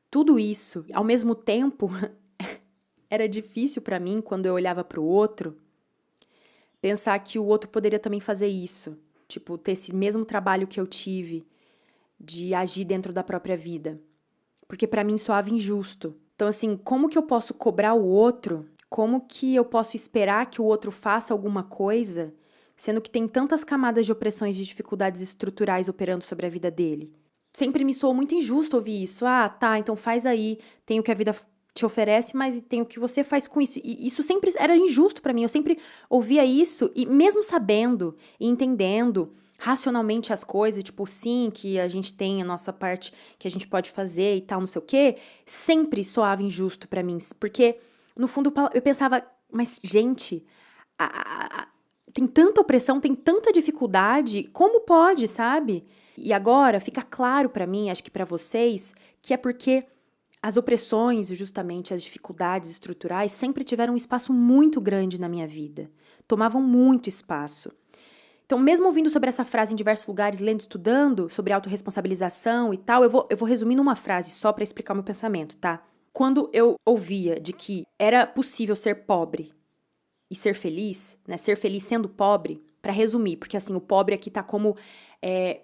Tudo isso, ao mesmo tempo, era difícil pra mim quando eu olhava pro outro, pensar que o outro poderia também fazer isso, tipo, ter esse mesmo trabalho que eu tive de agir dentro da própria vida, porque pra mim soava injusto. Então, assim, como que eu posso cobrar o outro? Como que eu posso esperar que o outro faça alguma coisa, sendo que tem tantas camadas de opressões e dificuldades estruturais operando sobre a vida dele? Sempre me soou muito injusto ouvir isso. Ah, tá, então faz aí, tem o que a vida te oferece, mas tem o que você faz com isso. E isso sempre era injusto pra mim. Eu sempre ouvia isso e mesmo sabendo e entendendo racionalmente as coisas, tipo, sim, que a gente tem a nossa parte que a gente pode fazer e tal, não sei o quê, sempre soava injusto pra mim, porque no fundo eu pensava, mas gente, tem tanta opressão, tem tanta dificuldade, como pode, sabe? E agora fica claro pra mim, acho que pra vocês, que é porque as opressões e justamente as dificuldades estruturais sempre tiveram um espaço muito grande na minha vida. Tomavam muito espaço. Então, mesmo ouvindo sobre essa frase em diversos lugares, lendo, estudando sobre autorresponsabilização e tal, eu vou resumir numa frase só pra explicar o meu pensamento, tá? Quando eu ouvia de que era possível ser pobre e ser feliz, né? Ser feliz sendo pobre, pra resumir, porque assim, o pobre aqui tá como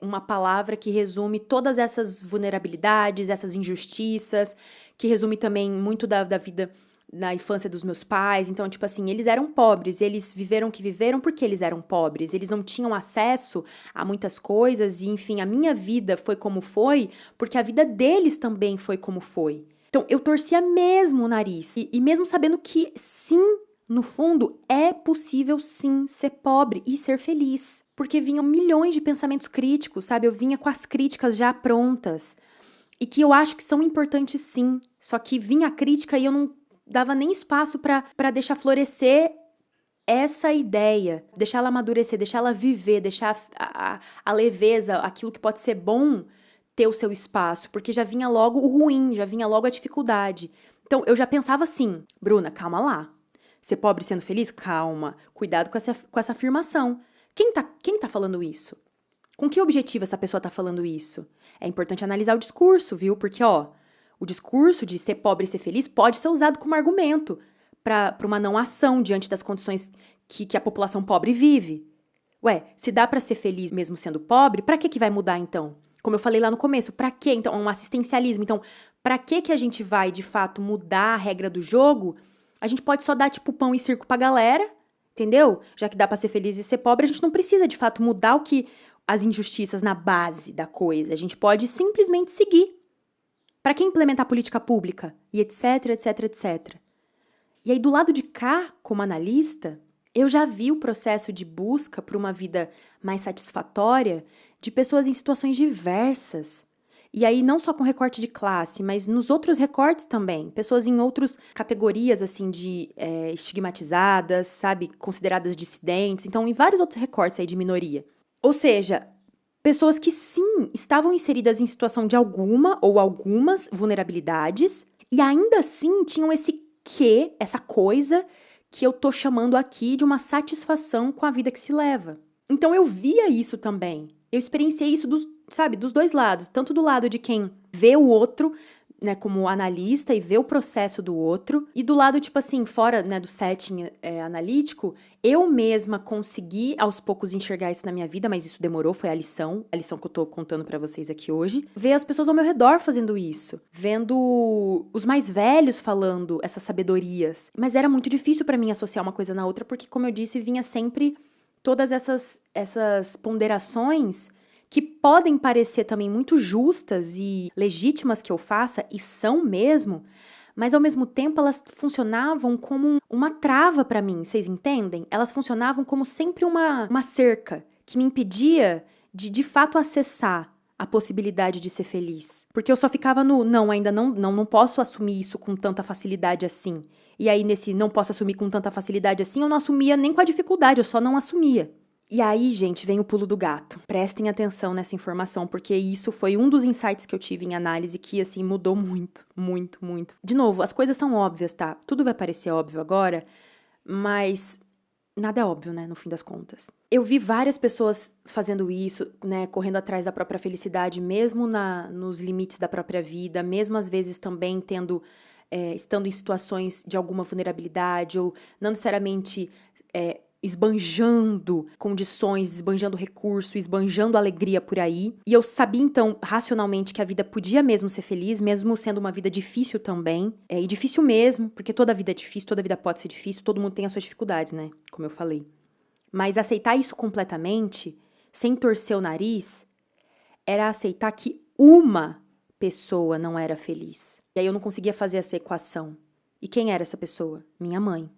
uma palavra que resume todas essas vulnerabilidades, essas injustiças, que resume também muito da vida na infância dos meus pais. Então, tipo assim, eles eram pobres, eles viveram o que viveram porque eles eram pobres, eles não tinham acesso a muitas coisas e, enfim, a minha vida foi como foi porque a vida deles também foi como foi. Então, eu torcia mesmo o nariz e mesmo sabendo que, sim, no fundo, é possível sim ser pobre e ser feliz. Porque vinham milhões de pensamentos críticos, sabe? Eu vinha com as críticas já prontas. E que eu acho que são importantes sim. Só que vinha a crítica e eu não dava nem espaço para deixar florescer essa ideia. Deixar ela amadurecer, deixar ela viver, deixar a leveza, aquilo que pode ser bom, ter o seu espaço. Porque já vinha logo o ruim, já vinha logo a dificuldade. Então, eu já pensava assim, Bruna, calma lá. Ser pobre sendo feliz? Calma. Cuidado com essa afirmação. Quem tá falando isso? Com que objetivo essa pessoa tá falando isso? É importante analisar o discurso, viu? Porque, o discurso de ser pobre e ser feliz pode ser usado como argumento para uma não ação diante das condições que a população pobre vive. Ué, se dá para ser feliz mesmo sendo pobre, para que vai mudar então? Como eu falei lá no começo, para que então um assistencialismo? Então, para que a gente vai de fato mudar a regra do jogo? A gente pode só dar tipo pão e circo pra galera, entendeu? Já que dá para ser feliz e ser pobre, a gente não precisa de fato mudar as injustiças na base da coisa. A gente pode simplesmente seguir. Para que implementar política pública? E etc, etc, etc. E aí, do lado de cá, como analista, eu já vi o processo de busca por uma vida mais satisfatória de pessoas em situações diversas. E aí, não só com recorte de classe, mas nos outros recortes também. Pessoas em outras categorias, assim, estigmatizadas, sabe? Consideradas dissidentes. Então, em vários outros recortes aí de minoria. Ou seja, pessoas que sim, estavam inseridas em situação de alguma ou algumas vulnerabilidades e ainda assim tinham essa coisa que eu tô chamando aqui de uma satisfação com a vida que se leva. Então eu via isso também. Eu experienciei isso dos dois lados. Tanto do lado de quem vê o outro, né, como analista e vê o processo do outro. E do lado, tipo assim, fora, né, do setting analítico, eu mesma consegui aos poucos enxergar isso na minha vida, mas isso demorou, foi a lição que eu tô contando pra vocês aqui hoje. Ver as pessoas ao meu redor fazendo isso, vendo os mais velhos falando essas sabedorias. Mas era muito difícil pra mim associar uma coisa na outra, porque, como eu disse, vinha sempre todas essas ponderações que podem parecer também muito justas e legítimas que eu faça, e são mesmo, mas ao mesmo tempo elas funcionavam como uma trava para mim, vocês entendem? Elas funcionavam como sempre uma cerca que me impedia de fato acessar a possibilidade de ser feliz. Porque eu só ficava no ainda não posso assumir isso com tanta facilidade assim. E aí nesse não posso assumir com tanta facilidade assim, eu não assumia nem com a dificuldade, eu só não assumia. E aí, gente, vem o pulo do gato. Prestem atenção nessa informação, porque isso foi um dos insights que eu tive em análise que, assim, mudou muito, muito, muito. De novo, as coisas são óbvias, tá? Tudo vai parecer óbvio agora, mas nada é óbvio, né, no fim das contas. Eu vi várias pessoas fazendo isso, né, correndo atrás da própria felicidade, mesmo nos limites da própria vida, mesmo às vezes também estando em situações de alguma vulnerabilidade, ou não necessariamente esbanjando condições, esbanjando recurso, esbanjando alegria por aí. E eu sabia, então, racionalmente, que a vida podia mesmo ser feliz, mesmo sendo uma vida difícil também. E difícil mesmo, porque toda vida é difícil, toda vida pode ser difícil, todo mundo tem as suas dificuldades, né? Como eu falei. Mas aceitar isso completamente, sem torcer o nariz, era aceitar que uma pessoa não era feliz. E aí eu não conseguia fazer essa equação. E quem era essa pessoa? Minha mãe.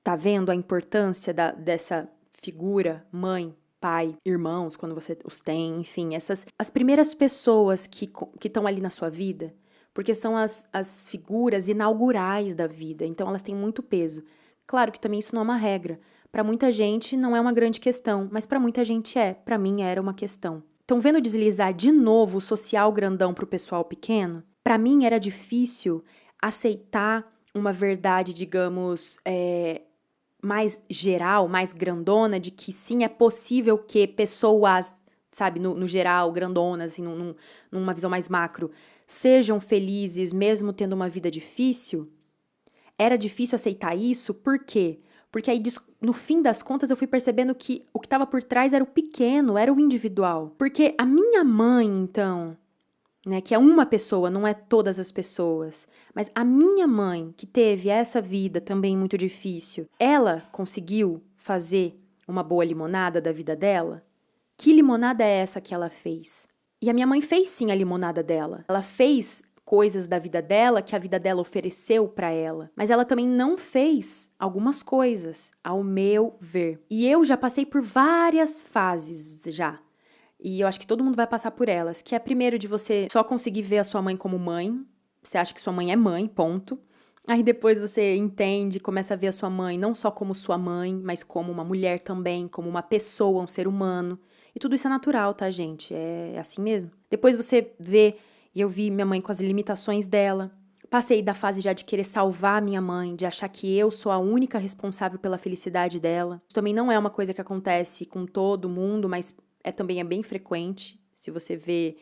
Tá vendo a importância dessa figura, mãe, pai, irmãos, quando você os tem, enfim, as primeiras pessoas que estão ali na sua vida, porque são as figuras inaugurais da vida, então elas têm muito peso. Claro que também isso não é uma regra. Para muita gente não é uma grande questão, mas para muita gente para mim era uma questão. Então, vendo deslizar de novo o social grandão pro pessoal pequeno, para mim era difícil aceitar uma verdade, digamos, mais geral, mais grandona, de que sim, é possível que pessoas, sabe, no geral, grandonas, assim, numa visão mais macro, sejam felizes mesmo tendo uma vida difícil. Era difícil aceitar isso, por quê? Porque aí, no fim das contas, eu fui percebendo que o que estava por trás era o pequeno, era o individual. Porque a minha mãe, então, né, que é uma pessoa, não é todas as pessoas, mas a minha mãe, que teve essa vida também muito difícil, ela conseguiu fazer uma boa limonada da vida dela? Que limonada é essa que ela fez? E a minha mãe fez sim a limonada dela. Ela fez coisas da vida dela que a vida dela ofereceu para ela, mas ela também não fez algumas coisas, ao meu ver. E eu já passei por várias fases já. E eu acho que todo mundo vai passar por elas, que é primeiro de você só conseguir ver a sua mãe como mãe, você acha que sua mãe é mãe, ponto. Aí depois você entende, começa a ver a sua mãe não só como sua mãe, mas como uma mulher também, como uma pessoa, um ser humano. E tudo isso é natural, tá, gente? É assim mesmo. Depois você vê, e eu vi minha mãe com as limitações dela. Passei da fase já de querer salvar a minha mãe, de achar que eu sou a única responsável pela felicidade dela. Isso também não é uma coisa que acontece com todo mundo, mas também é bem frequente, se você vê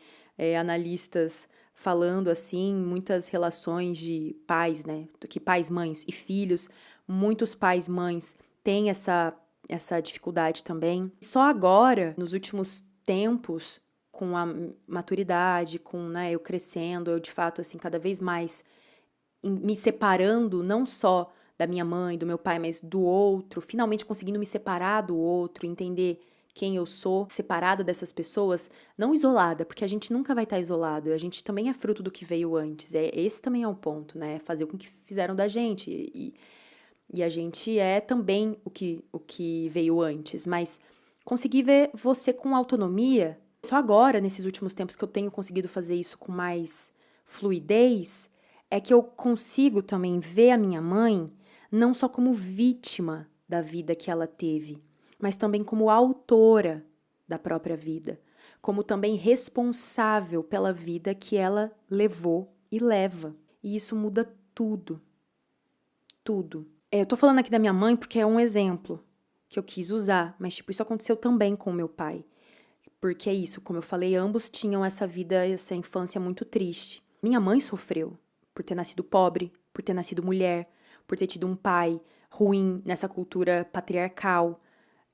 analistas falando assim, muitas relações de pais, né, que pais, mães e filhos, muitos pais, mães têm essa dificuldade também. Só agora, nos últimos tempos, com a maturidade, com, né, eu crescendo, eu de fato, assim, cada vez mais me separando, não só da minha mãe, do meu pai, mas do outro, finalmente conseguindo me separar do outro, entender quem eu sou, separada dessas pessoas, não isolada, porque a gente nunca vai estar isolado, a gente também é fruto do que veio antes, esse também é o ponto, né, fazer com que fizeram da gente, e a gente é também o que veio antes, mas conseguir ver você com autonomia, só agora, nesses últimos tempos que eu tenho conseguido fazer isso com mais fluidez, é que eu consigo também ver a minha mãe não só como vítima da vida que ela teve, mas também como autora da própria vida, como também responsável pela vida que ela levou e leva. E isso muda tudo. Tudo. Eu tô falando aqui da minha mãe porque é um exemplo que eu quis usar, mas tipo, isso aconteceu também com o meu pai. Porque é isso, como eu falei, ambos tinham essa vida, essa infância muito triste. Minha mãe sofreu por ter nascido pobre, por ter nascido mulher, por ter tido um pai ruim nessa cultura patriarcal,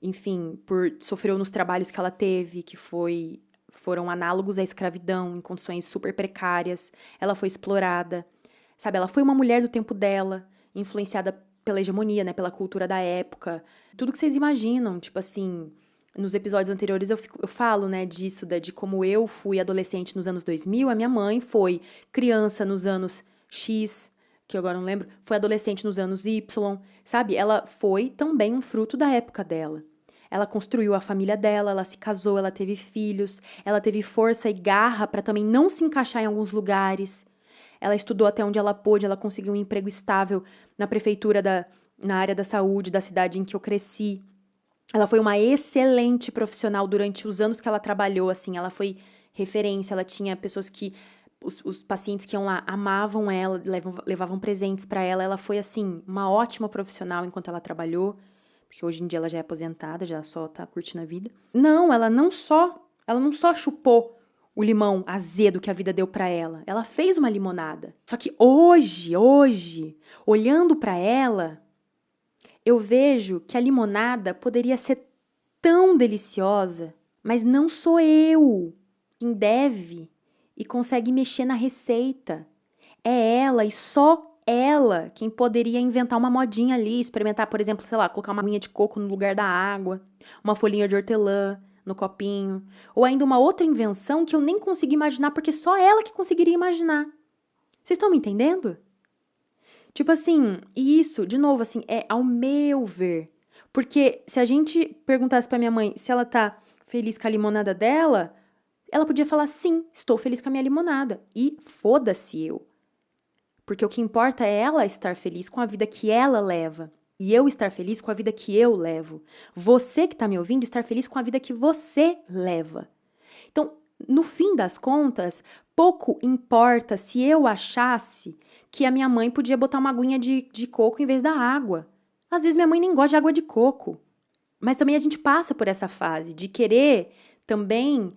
enfim, sofreu nos trabalhos que ela teve, que foram análogos à escravidão, em condições super precárias. Ela foi explorada, sabe? Ela foi uma mulher do tempo dela, influenciada pela hegemonia, né? Pela cultura da época. Tudo que vocês imaginam, tipo assim, nos episódios anteriores eu falo, né, disso, de como eu fui adolescente nos anos 2000, a minha mãe foi criança nos anos X, que eu agora não lembro, foi adolescente nos anos Y, sabe? Ela foi também um fruto da época dela. Ela construiu a família dela, ela se casou, ela teve filhos, ela teve força e garra para também não se encaixar em alguns lugares. Ela estudou até onde ela pôde, ela conseguiu um emprego estável na prefeitura, na área da saúde da cidade em que eu cresci. Ela foi uma excelente profissional durante os anos que ela trabalhou, assim, ela foi referência, ela tinha pessoas que, os pacientes que iam lá amavam ela, levavam presentes para ela, ela foi, assim, uma ótima profissional enquanto ela trabalhou, porque hoje em dia ela já é aposentada, já só tá curtindo a vida. Não, ela não só chupou o limão azedo que a vida deu para ela, ela fez uma limonada. Só que hoje, olhando para ela, eu vejo que a limonada poderia ser tão deliciosa, mas não sou eu quem deve e consegue mexer na receita. É ela e só ela quem poderia inventar uma modinha ali, experimentar, por exemplo, sei lá, colocar uma aguinha de coco no lugar da água, uma folhinha de hortelã no copinho, ou ainda uma outra invenção que eu nem consegui imaginar porque só ela que conseguiria imaginar. Vocês estão me entendendo? Tipo assim, e isso, de novo, assim, é ao meu ver. Porque se a gente perguntasse pra minha mãe se ela tá feliz com a limonada dela, ela podia falar sim, estou feliz com a minha limonada. E foda-se eu. Porque o que importa é ela estar feliz com a vida que ela leva. E eu estar feliz com a vida que eu levo. Você que tá me ouvindo estar feliz com a vida que você leva. Então, no fim das contas, pouco importa se eu achasse que a minha mãe podia botar uma aguinha de coco em vez da água. Às vezes minha mãe nem gosta de água de coco. Mas também a gente passa por essa fase de querer também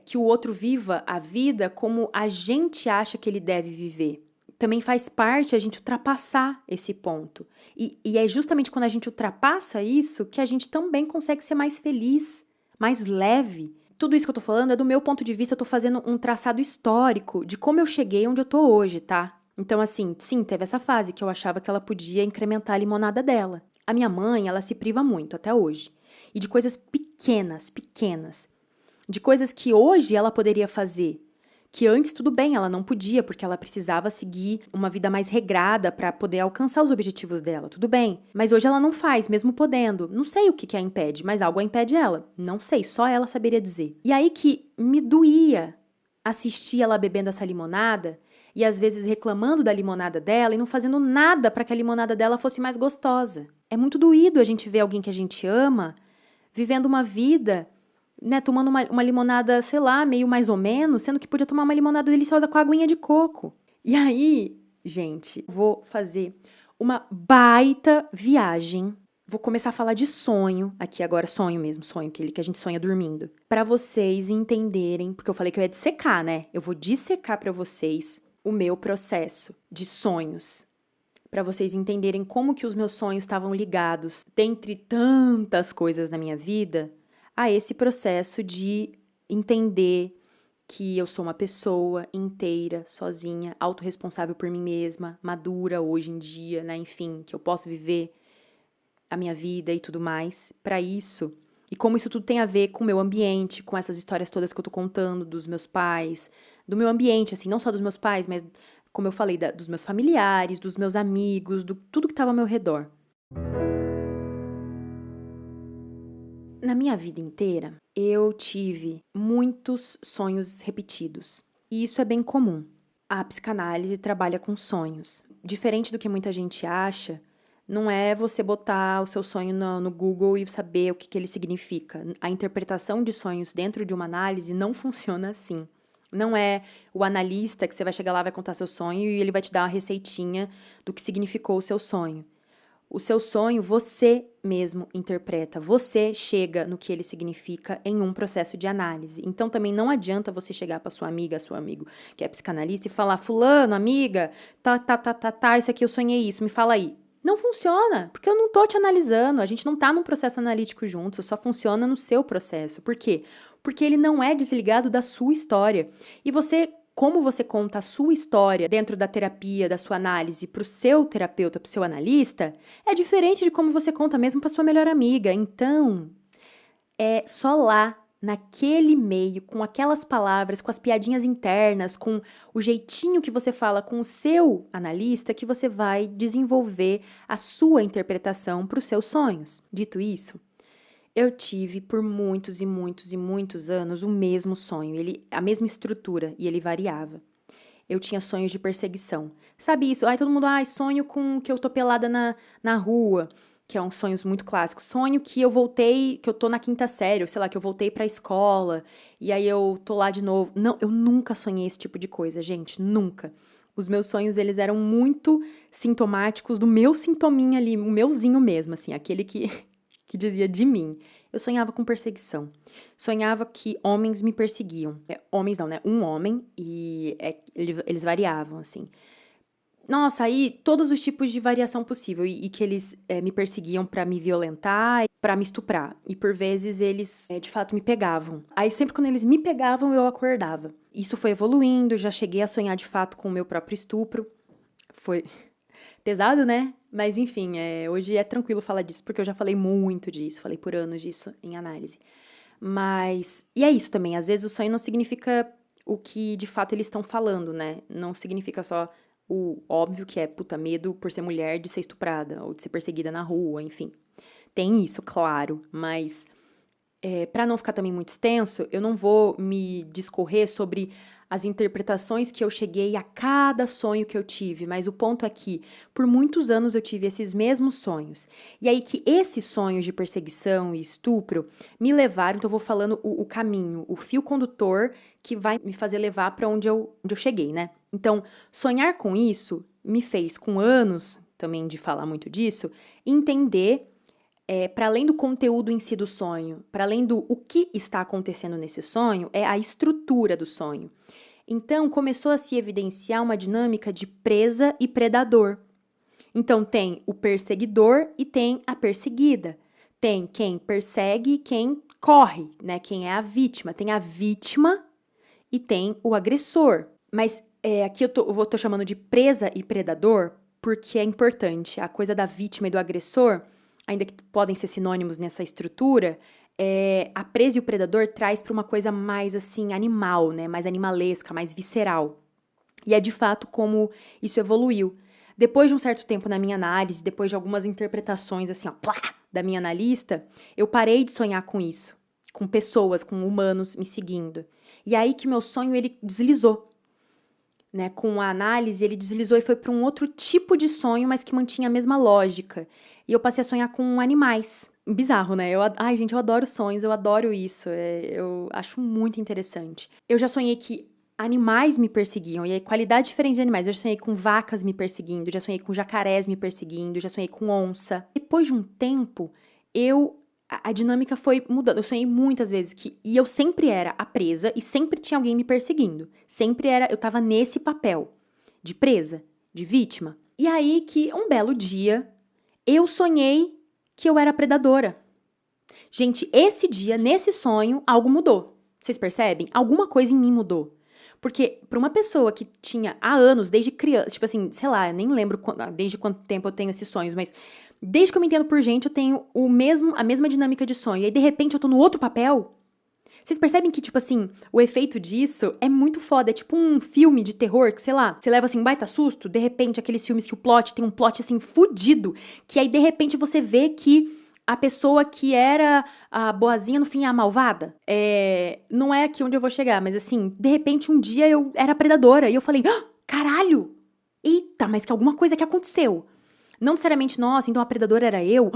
que o outro viva a vida como a gente acha que ele deve viver. Também faz parte a gente ultrapassar esse ponto. E é justamente quando a gente ultrapassa isso que a gente também consegue ser mais feliz, mais leve. Tudo isso que eu tô falando é do meu ponto de vista, eu tô fazendo um traçado histórico de como eu cheguei onde eu tô hoje, tá? Então, assim, sim, teve essa fase que eu achava que ela podia incrementar a limonada dela. A minha mãe, ela se priva muito até hoje. E de coisas pequenas, pequenas. De coisas que hoje ela poderia fazer. Que antes, tudo bem, ela não podia, porque ela precisava seguir uma vida mais regrada para poder alcançar os objetivos dela, tudo bem. Mas hoje ela não faz, mesmo podendo. Não sei o que a impede, mas algo a impede ela. Não sei, só ela saberia dizer. E aí que me doía assistir ela bebendo essa limonada e às vezes reclamando da limonada dela e não fazendo nada para que a limonada dela fosse mais gostosa. É muito doído a gente ver alguém que a gente ama vivendo uma vida, né, tomando uma limonada, sei lá, meio mais ou menos, sendo que podia tomar uma limonada deliciosa com aguinha de coco. E aí, gente, vou fazer uma baita viagem Vou começar a falar de sonho, aqui agora sonho mesmo, sonho, aquele que a gente sonha dormindo. Pra vocês entenderem, porque eu falei que eu ia dissecar, né? Eu vou dissecar pra vocês o meu processo de sonhos. Pra vocês entenderem como que os meus sonhos estavam ligados, dentre tantas coisas na minha vida, a esse processo de entender que eu sou uma pessoa inteira, sozinha, autorresponsável por mim mesma, madura hoje em dia, né? Enfim, que eu posso viver a minha vida e tudo mais, pra isso. E como isso tudo tem a ver com o meu ambiente, com essas histórias todas que eu tô contando dos meus pais, do meu ambiente, assim, não só dos meus pais, mas, como eu falei, dos meus familiares, dos meus amigos, do tudo que tava ao meu redor. Na minha vida inteira, eu tive muitos sonhos repetidos. E isso é bem comum. A psicanálise trabalha com sonhos. Diferente do que muita gente acha, não é você botar o seu sonho no Google e saber o que ele significa. A interpretação de sonhos dentro de uma análise não funciona assim. Não é o analista que você vai chegar lá, vai contar seu sonho e ele vai te dar uma receitinha do que significou o seu sonho. O seu sonho você mesmo interpreta, você chega no que ele significa em um processo de análise. Então também não adianta você chegar para sua amiga, seu amigo que é psicanalista e falar: fulano, amiga, isso aqui eu sonhei isso, me fala aí. Não funciona, porque eu não tô te analisando, a gente não tá num processo analítico juntos, só funciona no seu processo. Por quê? Porque ele não é desligado da sua história. E você, como você conta a sua história dentro da terapia, da sua análise para o seu terapeuta, para o seu analista, é diferente de como você conta mesmo para sua melhor amiga. Então, é só lá, naquele meio, com aquelas palavras, com as piadinhas internas, com o jeitinho que você fala com o seu analista, que você vai desenvolver a sua interpretação para os seus sonhos. Dito isso, eu tive por muitos e muitos e muitos anos o mesmo sonho, a mesma estrutura, e ele variava. Eu tinha sonhos de perseguição. Sabe isso? Ai, todo mundo, sonho com que eu tô pelada na rua, que é um sonho muito clássico. Sonho que eu voltei, que eu tô na quinta série, ou sei lá, que eu voltei pra escola, e aí eu tô lá de novo. Não, eu nunca sonhei esse tipo de coisa, gente, nunca. Os meus sonhos, eles eram muito sintomáticos do meu sintominha ali, o meuzinho mesmo, assim, aquele que dizia de mim. Eu sonhava com perseguição. Sonhava que homens me perseguiam. Homens não, né? Um homem, e eles variavam, assim. Nossa, aí todos os tipos de variação possível. E que eles me perseguiam pra me violentar, pra me estuprar. E por vezes eles, de fato, me pegavam. Aí sempre quando eles me pegavam, eu acordava. Isso foi evoluindo, já cheguei a sonhar de fato com o meu próprio estupro. Foi pesado, né? Mas enfim, hoje é tranquilo falar disso, porque eu já falei muito disso, falei por anos disso em análise. Mas, e é isso também, às vezes o sonho não significa o que de fato eles estão falando, né? Não significa só o óbvio que é puta medo por ser mulher de ser estuprada, ou de ser perseguida na rua, enfim. Tem isso, claro, mas para não ficar também muito extenso, eu não vou me discorrer sobre as interpretações que eu cheguei a cada sonho que eu tive, mas o ponto é que, por muitos anos eu tive esses mesmos sonhos. E aí que esses sonhos de perseguição e estupro me levaram, então eu vou falando o caminho, o fio condutor que vai me fazer levar para onde eu cheguei, né? Então, sonhar com isso me fez, com anos também de falar muito disso, entender para além do conteúdo em si do sonho, para além do o que está acontecendo nesse sonho, é a estrutura do sonho. Então, começou a se evidenciar uma dinâmica de presa e predador. Então, tem o perseguidor e tem a perseguida. Tem quem persegue e quem corre, né? Quem é a vítima. Tem a vítima e tem o agressor. Mas aqui eu tô chamando de presa e predador porque é importante. A coisa da vítima e do agressor, ainda que podem ser sinônimos nessa estrutura, a presa e o predador traz para uma coisa mais assim animal, né? Mais animalesca, mais visceral. E é de fato como isso evoluiu. Depois de um certo tempo na minha análise, depois de algumas interpretações assim, ó, plá, da minha analista, eu parei de sonhar com isso, com pessoas, com humanos me seguindo. E aí que meu sonho ele deslizou. Né, com a análise, ele deslizou e foi para um outro tipo de sonho, mas que mantinha a mesma lógica. E eu passei a sonhar com animais. Bizarro, né? Ai, gente, eu adoro sonhos, eu adoro isso. Eu acho muito interessante. Eu já sonhei que animais me perseguiam, e aí qualidade diferente de animais. Eu já sonhei com vacas me perseguindo, já sonhei com jacarés me perseguindo, já sonhei com onça. Depois de um tempo, a dinâmica foi mudando. Eu sonhei muitas vezes e eu sempre era a presa e sempre tinha alguém me perseguindo. Eu tava nesse papel de presa, de vítima. E aí que um belo dia eu sonhei que eu era predadora. Gente, esse dia, nesse sonho, algo mudou. Vocês percebem? Alguma coisa em mim mudou. Porque para uma pessoa que tinha há anos, desde criança, tipo assim, sei lá, eu nem lembro desde quanto tempo eu tenho esses sonhos, mas desde que eu me entendo por gente, eu tenho a mesma dinâmica de sonho. E aí, de repente, eu tô no outro papel. Vocês percebem que, tipo assim, o efeito disso é muito foda. É tipo um filme de terror que, sei lá, você leva assim um baita susto, de repente, aqueles filmes que o plot tem um plot assim fudido, que aí, de repente, você vê que a pessoa que era a boazinha, no fim, é a malvada. Não é aqui onde eu vou chegar, mas assim, de repente, um dia eu era predadora e eu falei, ah, caralho! Eita, mas que alguma coisa que aconteceu. Não necessariamente, nossa, então a predadora era eu.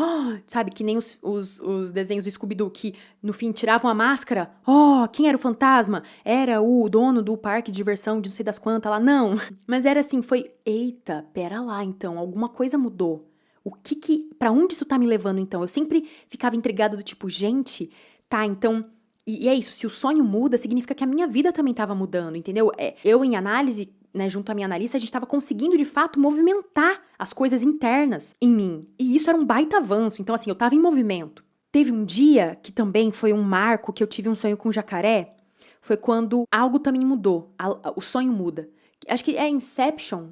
Sabe, que nem os desenhos do Scooby-Doo que, no fim, tiravam a máscara. Oh, quem era o fantasma? Era o dono do parque de diversão de não sei das quantas lá. Não. Mas era assim, eita, pera lá, então, alguma coisa mudou. Pra onde isso tá me levando, então? Eu sempre ficava intrigada do tipo, gente, tá, então... E é isso, se o sonho muda, significa que a minha vida também tava mudando, entendeu? Eu, em análise, né, junto à minha analista, a gente estava conseguindo, de fato, movimentar as coisas internas em mim. E isso era um baita avanço. Então, assim, eu estava em movimento. Teve um dia que também foi um marco que eu tive um sonho com um jacaré. Foi quando algo também mudou. O sonho muda. Acho que é Inception,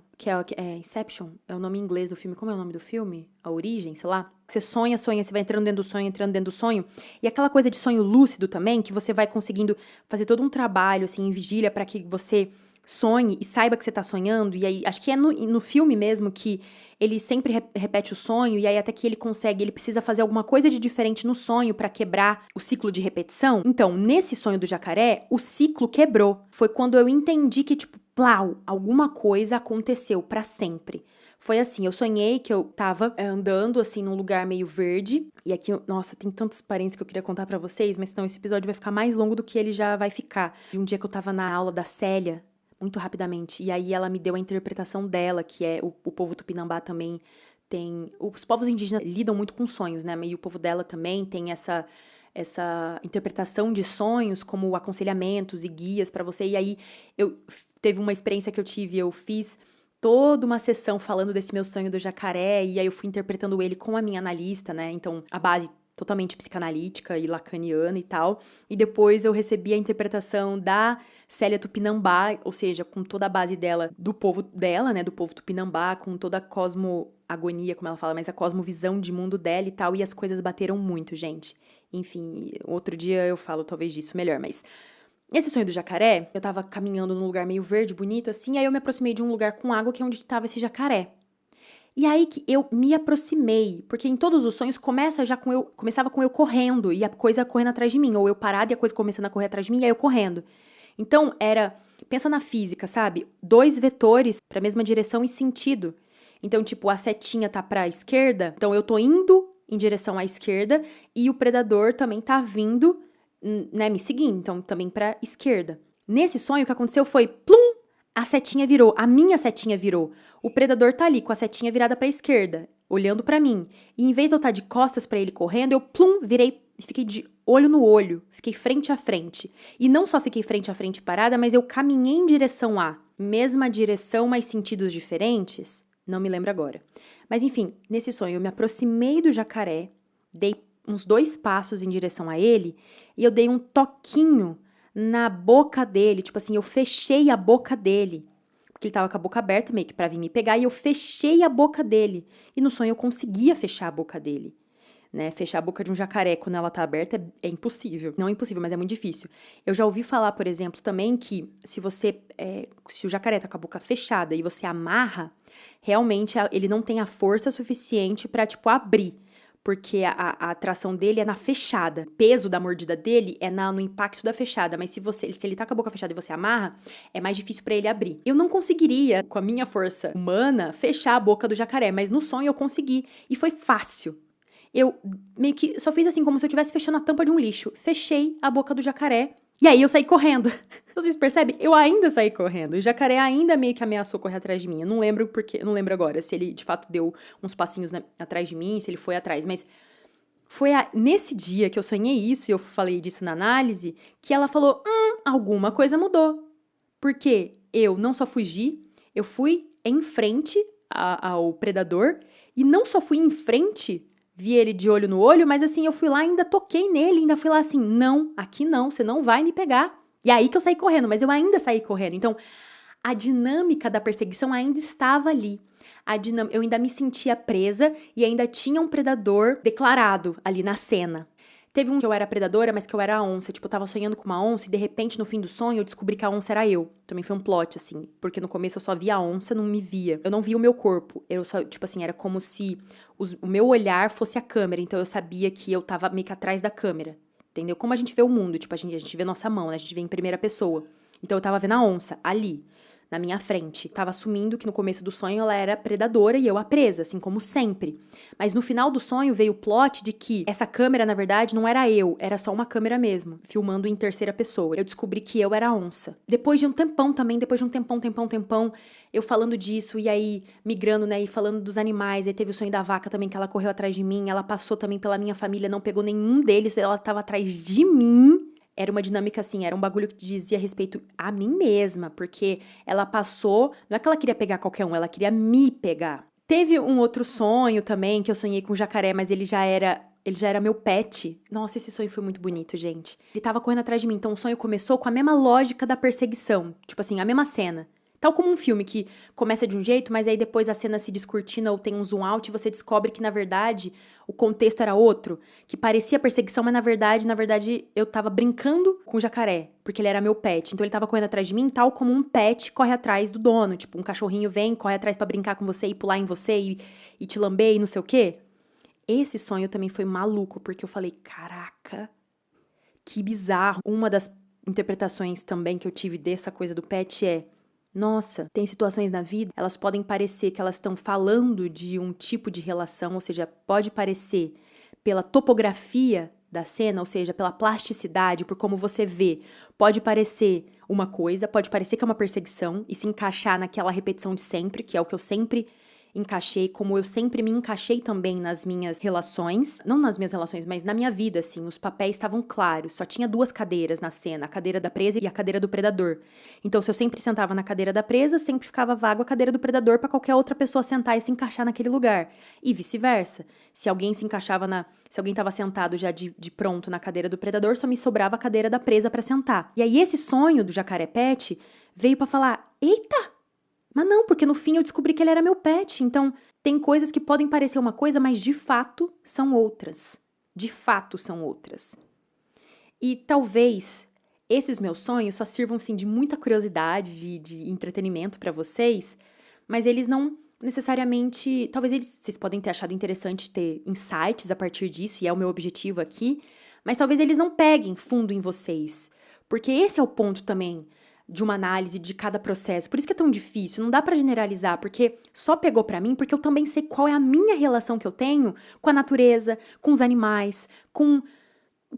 Inception, é o nome em inglês do filme. Como é o nome do filme? A Origem, sei lá. Você sonha, você vai entrando dentro do sonho. E aquela coisa de sonho lúcido também, que você vai conseguindo fazer todo um trabalho, assim, em vigília para que você sonhe e saiba que você tá sonhando. E aí, acho que é no filme mesmo que ele sempre repete o sonho, e aí até que ele precisa fazer alguma coisa de diferente no sonho pra quebrar o ciclo de repetição. Então, nesse sonho do jacaré, o ciclo quebrou. Foi quando eu entendi que, tipo, plau, alguma coisa aconteceu pra sempre. Foi assim, eu sonhei que eu tava andando, assim, num lugar meio verde. E aqui, nossa, tem tantos parentes que eu queria contar pra vocês, mas senão esse episódio vai ficar mais longo do que ele já vai ficar. De um dia que eu tava na aula da Célia, muito rapidamente. E aí ela me deu a interpretação dela, que é o povo tupinambá também tem... Os povos indígenas lidam muito com sonhos, né? E o povo dela também tem essa interpretação de sonhos como aconselhamentos e guias pra você. E aí, teve uma experiência que eu fiz toda uma sessão falando desse meu sonho do jacaré, e aí eu fui interpretando ele com a minha analista, né? Então, a base totalmente psicanalítica e lacaniana e tal. E depois eu recebi a interpretação da Célia Tupinambá, ou seja, com toda a base dela, do povo dela, né? Do povo Tupinambá, com toda a cosmoagonia, como ela fala, mas a cosmovisão de mundo dela e tal. E as coisas bateram muito, gente. Enfim, outro dia eu falo talvez disso melhor, mas... Esse sonho do jacaré, eu tava caminhando num lugar meio verde, bonito, assim, aí eu me aproximei de um lugar com água que é onde tava esse jacaré. E aí que eu me aproximei, porque em todos os sonhos começava com eu correndo e a coisa correndo atrás de mim, ou eu parada e a coisa começando a correr atrás de mim e aí eu correndo. Então pensa na física, sabe? 2 vetores pra mesma direção e sentido. Então, tipo, a setinha tá pra esquerda, então eu tô indo em direção à esquerda e o predador também tá vindo, né, me seguindo, então também pra esquerda. Nesse sonho, o que aconteceu foi, plum, a minha setinha virou. O predador tá ali com a setinha virada pra esquerda, olhando pra mim. E em vez de eu estar de costas pra ele correndo, eu, plum, virei e fiquei de olho no olho, fiquei frente a frente. E não só fiquei frente a frente parada, mas eu caminhei em direção a mesma direção, mas sentidos diferentes. Não me lembro agora. Mas enfim, nesse sonho eu me aproximei do jacaré, dei uns 2 passos em direção a ele e eu dei um toquinho na boca dele, tipo assim, eu fechei a boca dele, porque ele tava com a boca aberta meio que pra vir me pegar, e eu fechei a boca dele. E no sonho eu conseguia fechar a boca dele, né? Fechar a boca de um jacaré quando ela tá aberta é impossível. Não é impossível, mas é muito difícil. Eu já ouvi falar, por exemplo, também que se o jacaré tá com a boca fechada e você amarra, realmente ele não tem a força suficiente pra, tipo, abrir. Porque a atração dele é na fechada. O peso da mordida dele é no impacto da fechada. Mas se ele tá com a boca fechada e você amarra, é mais difícil pra ele abrir. Eu não conseguiria, com a minha força humana, fechar a boca do jacaré. Mas no sonho eu consegui. E foi fácil. eu meio que só fiz assim, como se eu estivesse fechando a tampa de um lixo. Fechei a boca do jacaré e aí eu saí correndo. Vocês percebem? Eu ainda saí correndo. O jacaré ainda meio que ameaçou correr atrás de mim. Eu não lembro porque, não lembro agora se ele de fato deu uns passinhos atrás de mim, se ele foi atrás, mas foi nesse dia que eu sonhei isso, e eu falei disso na análise, que ela falou, alguma coisa mudou. Porque eu não só fugi, eu fui em frente ao predador, e não só fui em frente, vi ele de olho no olho, mas assim, eu fui lá e ainda toquei nele, ainda fui lá assim, não, aqui não, você não vai me pegar. E aí que eu saí correndo, mas eu ainda saí correndo. Então, a dinâmica da perseguição ainda estava ali. Eu ainda me sentia presa e ainda tinha um predador declarado ali na cena. Teve um que eu era predadora, mas que eu era a onça. Tipo, eu tava sonhando com uma onça e de repente, no fim do sonho, eu descobri que a onça era eu. Também foi um plot, assim. Porque no começo eu só via a onça, não me via. Eu não via o meu corpo. Eu só, tipo assim, era como se o meu olhar fosse a câmera. Então eu sabia que eu tava meio que atrás da câmera. Entendeu? Como a gente vê o mundo. Tipo, a gente vê nossa mão, né? A gente vê em primeira pessoa. Então eu tava vendo a onça ali, na minha frente. Tava assumindo que no começo do sonho ela era predadora e eu a presa, assim como sempre. Mas no final do sonho veio o plot de que essa câmera, na verdade, não era eu, era só uma câmera mesmo, filmando em terceira pessoa. Eu descobri que eu era a onça. Depois de um tempão também, depois de um tempão, eu falando disso e aí migrando, né, e falando dos animais. Aí teve o sonho da vaca também, que ela correu atrás de mim, ela passou também pela minha família, não pegou nenhum deles, ela tava atrás de mim. Era uma dinâmica assim, era um bagulho que dizia respeito a mim mesma, porque ela passou, não é que ela queria pegar qualquer um, ela queria me pegar. Teve um outro sonho também, que eu sonhei com um jacaré, mas ele já era meu pet. Nossa, esse sonho foi muito bonito, gente. Ele tava correndo atrás de mim, então o sonho começou com a mesma lógica da perseguição, tipo assim, a mesma cena. Tal como um filme que começa de um jeito, mas aí depois a cena se descortina ou tem um zoom out e você descobre que, na verdade, o contexto era outro, que parecia perseguição, mas na verdade, eu tava brincando com o jacaré, porque ele era meu pet. Então ele tava correndo atrás de mim, tal como um pet corre atrás do dono. Tipo, um cachorrinho vem, corre atrás pra brincar com você e pular em você e te lamber e não sei o quê. Esse sonho também foi maluco, porque eu falei, caraca, que bizarro. Uma das interpretações também que eu tive dessa coisa do pet é: nossa, tem situações na vida, elas podem parecer que elas estão falando de um tipo de relação, ou seja, pode parecer pela topografia da cena, ou seja, pela plasticidade, por como você vê, pode parecer uma coisa, pode parecer que é uma perseguição e se encaixar naquela repetição de sempre, que é o que eu sempre encaixei, como eu sempre me encaixei também nas minhas relações, não nas minhas relações, mas na minha vida, assim, os papéis estavam claros, só tinha duas cadeiras na cena, a cadeira da presa e a cadeira do predador. Então, se eu sempre sentava na cadeira da presa, sempre ficava vago a cadeira do predador para qualquer outra pessoa sentar e se encaixar naquele lugar, e vice-versa. Se alguém estava sentado já de pronto na cadeira do predador, só me sobrava a cadeira da presa para sentar. E aí esse sonho do jacaré pet veio para falar: eita! Mas não, porque no fim eu descobri que ele era meu pet. Então, tem coisas que podem parecer uma coisa, mas de fato são outras. De fato são outras. E talvez esses meus sonhos só sirvam, sim, de muita curiosidade, de entretenimento para vocês, mas eles não necessariamente... Vocês podem ter achado interessante ter insights a partir disso, e é o meu objetivo aqui, mas talvez eles não peguem fundo em vocês. Porque esse é o ponto também de uma análise de cada processo. Por isso que é tão difícil, não dá pra generalizar, porque só pegou pra mim porque eu também sei qual é a minha relação que eu tenho com a natureza, com os animais, com...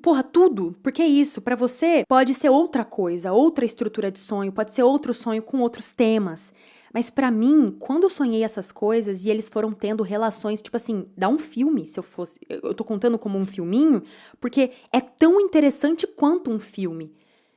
Porra, tudo. Porque é isso, pra você pode ser outra coisa, outra estrutura de sonho, pode ser outro sonho com outros temas. Mas pra mim, quando eu sonhei essas coisas e eles foram tendo relações, tipo assim, dá um filme, se eu fosse... Eu tô contando como um filminho, porque é tão interessante quanto um filme.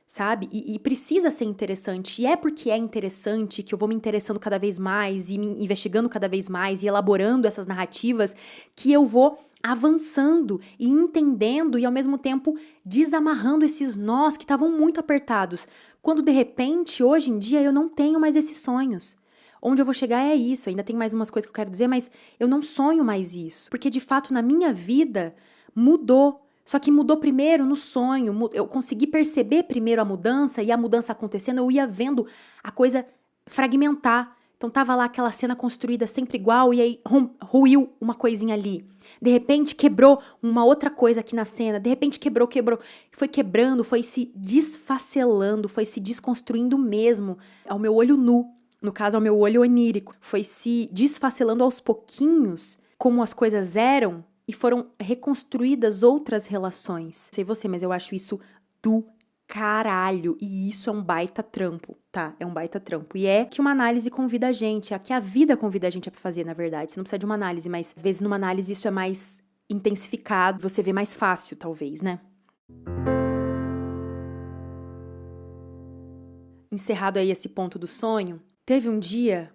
Sabe? E precisa ser interessante. E é porque é interessante que eu vou me interessando cada vez mais e me investigando cada vez mais e elaborando essas narrativas que eu vou avançando e entendendo e ao mesmo tempo desamarrando esses nós que estavam muito apertados. Quando de repente, hoje em dia, eu não tenho mais esses sonhos. Onde eu vou chegar é isso. Ainda tem mais umas coisas que eu quero dizer, mas eu não sonho mais isso. Porque de fato na minha vida mudou. Só que mudou primeiro no sonho, eu consegui perceber primeiro a mudança e a mudança acontecendo, eu ia vendo a coisa fragmentar. Então tava lá aquela cena construída sempre igual e aí ruiu uma coisinha ali. De repente quebrou uma outra coisa aqui na cena, de repente quebrou. Foi quebrando, foi se desfacelando, foi se desconstruindo mesmo ao meu olho nu, no caso ao meu olho onírico. Foi se desfacelando aos pouquinhos, como as coisas eram, e foram reconstruídas outras relações. Não sei você, mas eu acho isso do caralho. E isso é um baita trampo, tá? É um baita trampo. E é que uma análise convida a gente, é que a vida convida a gente a fazer, na verdade. Você não precisa de uma análise, mas às vezes numa análise isso é mais intensificado, você vê mais fácil, talvez, né? Encerrado aí esse ponto do sonho, teve um dia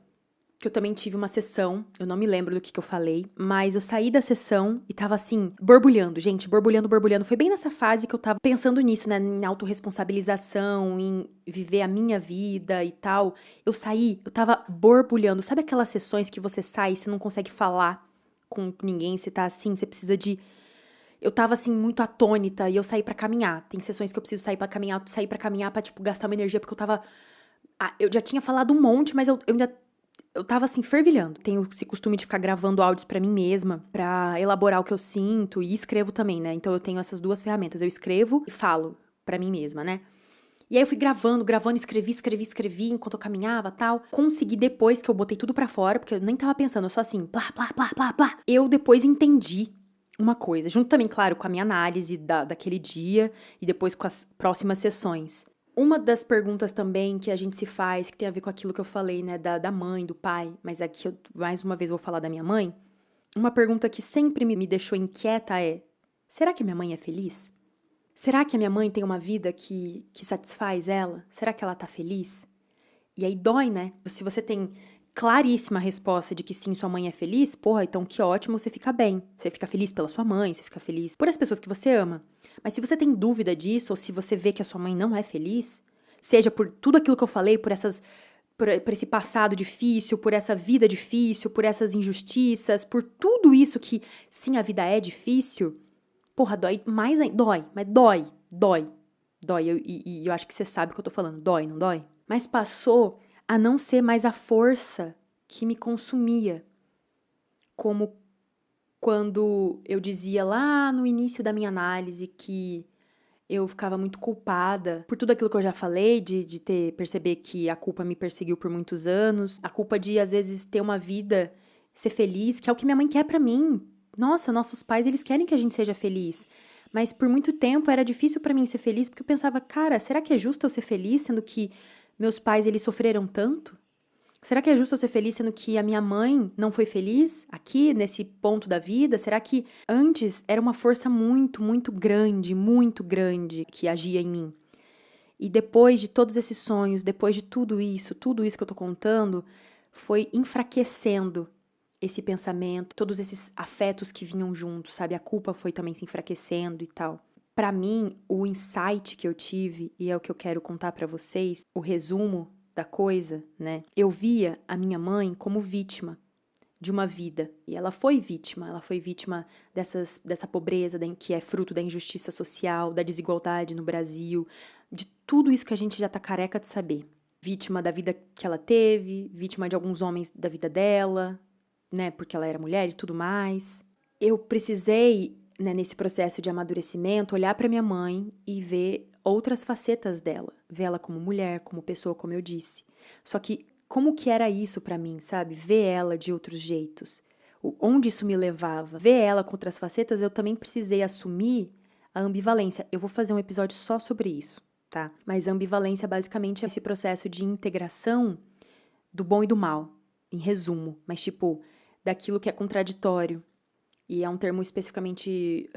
que eu também tive uma sessão, eu não me lembro do que eu falei, mas eu saí da sessão e tava assim, borbulhando, gente, borbulhando, borbulhando. Foi bem nessa fase que eu tava pensando nisso, né, em autorresponsabilização, em viver a minha vida e tal. Eu saí, eu tava borbulhando. Sabe aquelas sessões que você sai e você não consegue falar com ninguém, você tá assim, você precisa de... Eu tava, assim, muito atônita e eu saí pra caminhar. Tem sessões que eu preciso sair pra caminhar pra, tipo, gastar uma energia, porque eu tava... eu já tinha falado um monte, mas eu ainda... Eu tava, assim, fervilhando. Tenho esse costume de ficar gravando áudios pra mim mesma, pra elaborar o que eu sinto, e escrevo também, né? Então eu tenho essas duas ferramentas. Eu escrevo e falo pra mim mesma, né? E aí eu fui gravando, escrevi enquanto eu caminhava e tal. Consegui depois que eu botei tudo pra fora, porque eu nem tava pensando, eu só assim, plá, plá, plá, plá, plá. Eu depois entendi uma coisa, junto também, claro, com a minha análise daquele dia e depois com as próximas sessões. Uma das perguntas também que a gente se faz, que tem a ver com aquilo que eu falei, né, da mãe, do pai, mas aqui eu mais uma vez vou falar da minha mãe. Uma pergunta que sempre me deixou inquieta é: será que minha mãe é feliz? Será que a minha mãe tem uma vida que satisfaz ela? Será que ela tá feliz? E aí dói, né? Se você tem claríssima resposta de que sim, sua mãe é feliz, porra, então que ótimo, você fica bem. Você fica feliz pela sua mãe, você fica feliz por as pessoas que você ama. Mas se você tem dúvida disso, ou se você vê que a sua mãe não é feliz, seja por tudo aquilo que eu falei, por esse passado difícil, por essa vida difícil, por essas injustiças, por tudo isso que, sim, a vida é difícil, porra, dói mais ainda. Dói, mas dói. E eu acho que você sabe o que eu tô falando. Dói, não dói? Mas passou a não ser mais a força que me consumia. Como quando eu dizia lá no início da minha análise que eu ficava muito culpada por tudo aquilo que eu já falei, de perceber que a culpa me perseguiu por muitos anos, a culpa de, às vezes, ter uma vida, ser feliz, que é o que minha mãe quer pra mim. Nossa, nossos pais, eles querem que a gente seja feliz. Mas por muito tempo era difícil pra mim ser feliz, porque eu pensava, cara, será que é justo eu ser feliz, sendo que meus pais, eles sofreram tanto? Será que é justo eu ser feliz sendo que a minha mãe não foi feliz aqui, nesse ponto da vida? Será que antes era uma força muito grande que agia em mim? E depois de todos esses sonhos, depois de tudo isso que eu tô contando, foi enfraquecendo esse pensamento, todos esses afetos que vinham juntos, sabe? A culpa foi também se enfraquecendo e tal. Pra mim, o insight que eu tive, e é o que eu quero contar pra vocês, o resumo da coisa, né? Eu via a minha mãe como vítima de uma vida. E ela foi vítima dessa pobreza que é fruto da injustiça social, da desigualdade no Brasil, de tudo isso que a gente já tá careca de saber. Vítima da vida que ela teve, vítima de alguns homens da vida dela, né? Porque ela era mulher e tudo mais. Eu precisei, né, nesse processo de amadurecimento, olhar para minha mãe e ver outras facetas dela, ver ela como mulher, como pessoa, como eu disse. Só que como que era isso para mim, sabe? Ver ela de outros jeitos. Onde isso me levava? Ver ela com outras facetas, eu também precisei assumir a ambivalência. Eu vou fazer um episódio só sobre isso, tá? Mas a ambivalência basicamente é esse processo de integração do bom e do mal, em resumo, mas tipo, daquilo que é contraditório. E é um termo especificamente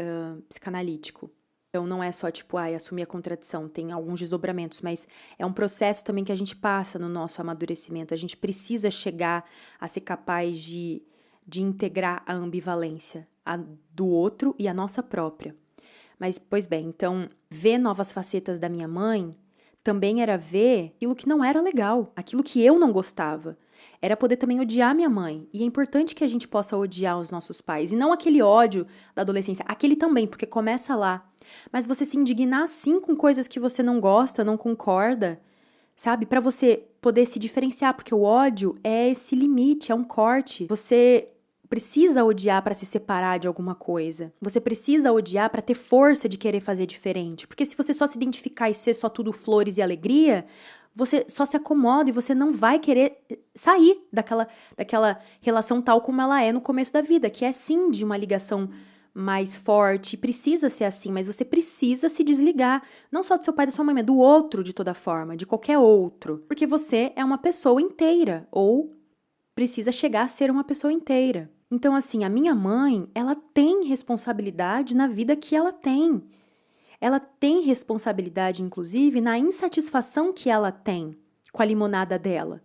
psicanalítico. Então, não é só, tipo, assumir a contradição. Tem alguns desdobramentos, mas é um processo também que a gente passa no nosso amadurecimento. A gente precisa chegar a ser capaz de integrar a ambivalência, a do outro e a nossa própria. Mas, pois bem, então, ver novas facetas da minha mãe também era ver aquilo que não era legal, aquilo que eu não gostava. Era poder também odiar minha mãe. E é importante que a gente possa odiar os nossos pais. E não aquele ódio da adolescência, aquele também, porque começa lá. Mas você se indignar sim com coisas que você não gosta, não concorda, sabe? Pra você poder se diferenciar, porque o ódio é esse limite, é um corte. Você precisa odiar pra se separar de alguma coisa. Você precisa odiar pra ter força de querer fazer diferente. Porque se você só se identificar e ser só tudo flores e alegria, você só se acomoda e você não vai querer sair daquela relação tal como ela é no começo da vida, que é sim de uma ligação mais forte, precisa ser assim, mas você precisa se desligar, não só do seu pai e da sua mãe, mas do outro de toda forma, de qualquer outro, porque você é uma pessoa inteira, ou precisa chegar a ser uma pessoa inteira. Então, assim, a minha mãe, ela tem responsabilidade na vida que ela tem. Ela tem responsabilidade, inclusive, na insatisfação que ela tem com a limonada dela.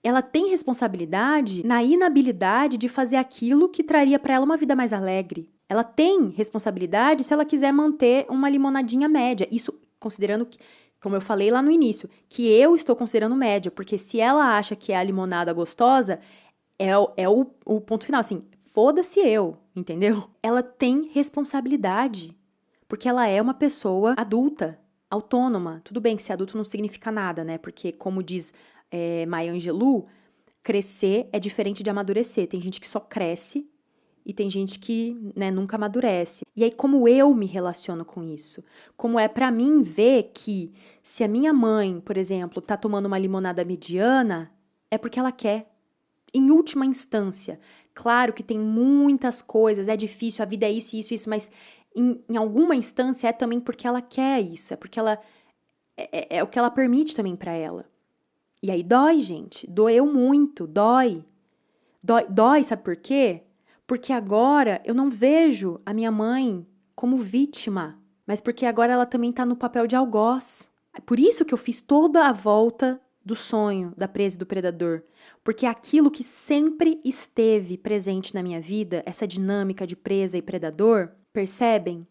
Ela tem responsabilidade na inabilidade de fazer aquilo que traria para ela uma vida mais alegre. Ela tem responsabilidade se ela quiser manter uma limonadinha média. Isso considerando que, como eu falei lá no início, que eu estou considerando média, porque se ela acha que é a limonada gostosa, é o ponto final, assim, foda-se eu, entendeu? Ela tem responsabilidade, porque ela é uma pessoa adulta, autônoma. Tudo bem que ser adulto não significa nada, né? Porque, como diz Maya Angelou, crescer é diferente de amadurecer. Tem gente que só cresce e tem gente que, né, nunca amadurece. E aí, como eu me relaciono com isso? Como é pra mim ver que se a minha mãe, por exemplo, tá tomando uma limonada mediana, é porque ela quer. Em última instância, claro que tem muitas coisas, é difícil, a vida é isso, mas em alguma instância é também porque ela quer isso, é porque ela é o que ela permite também pra ela. E aí dói, gente, doeu muito, dói. Dói, sabe por quê? Porque agora eu não vejo a minha mãe como vítima, mas porque agora ela também tá no papel de algoz. É por isso que eu fiz toda a volta do sonho da presa e do predador. Porque aquilo que sempre esteve presente na minha vida, essa dinâmica de presa e predador, percebem?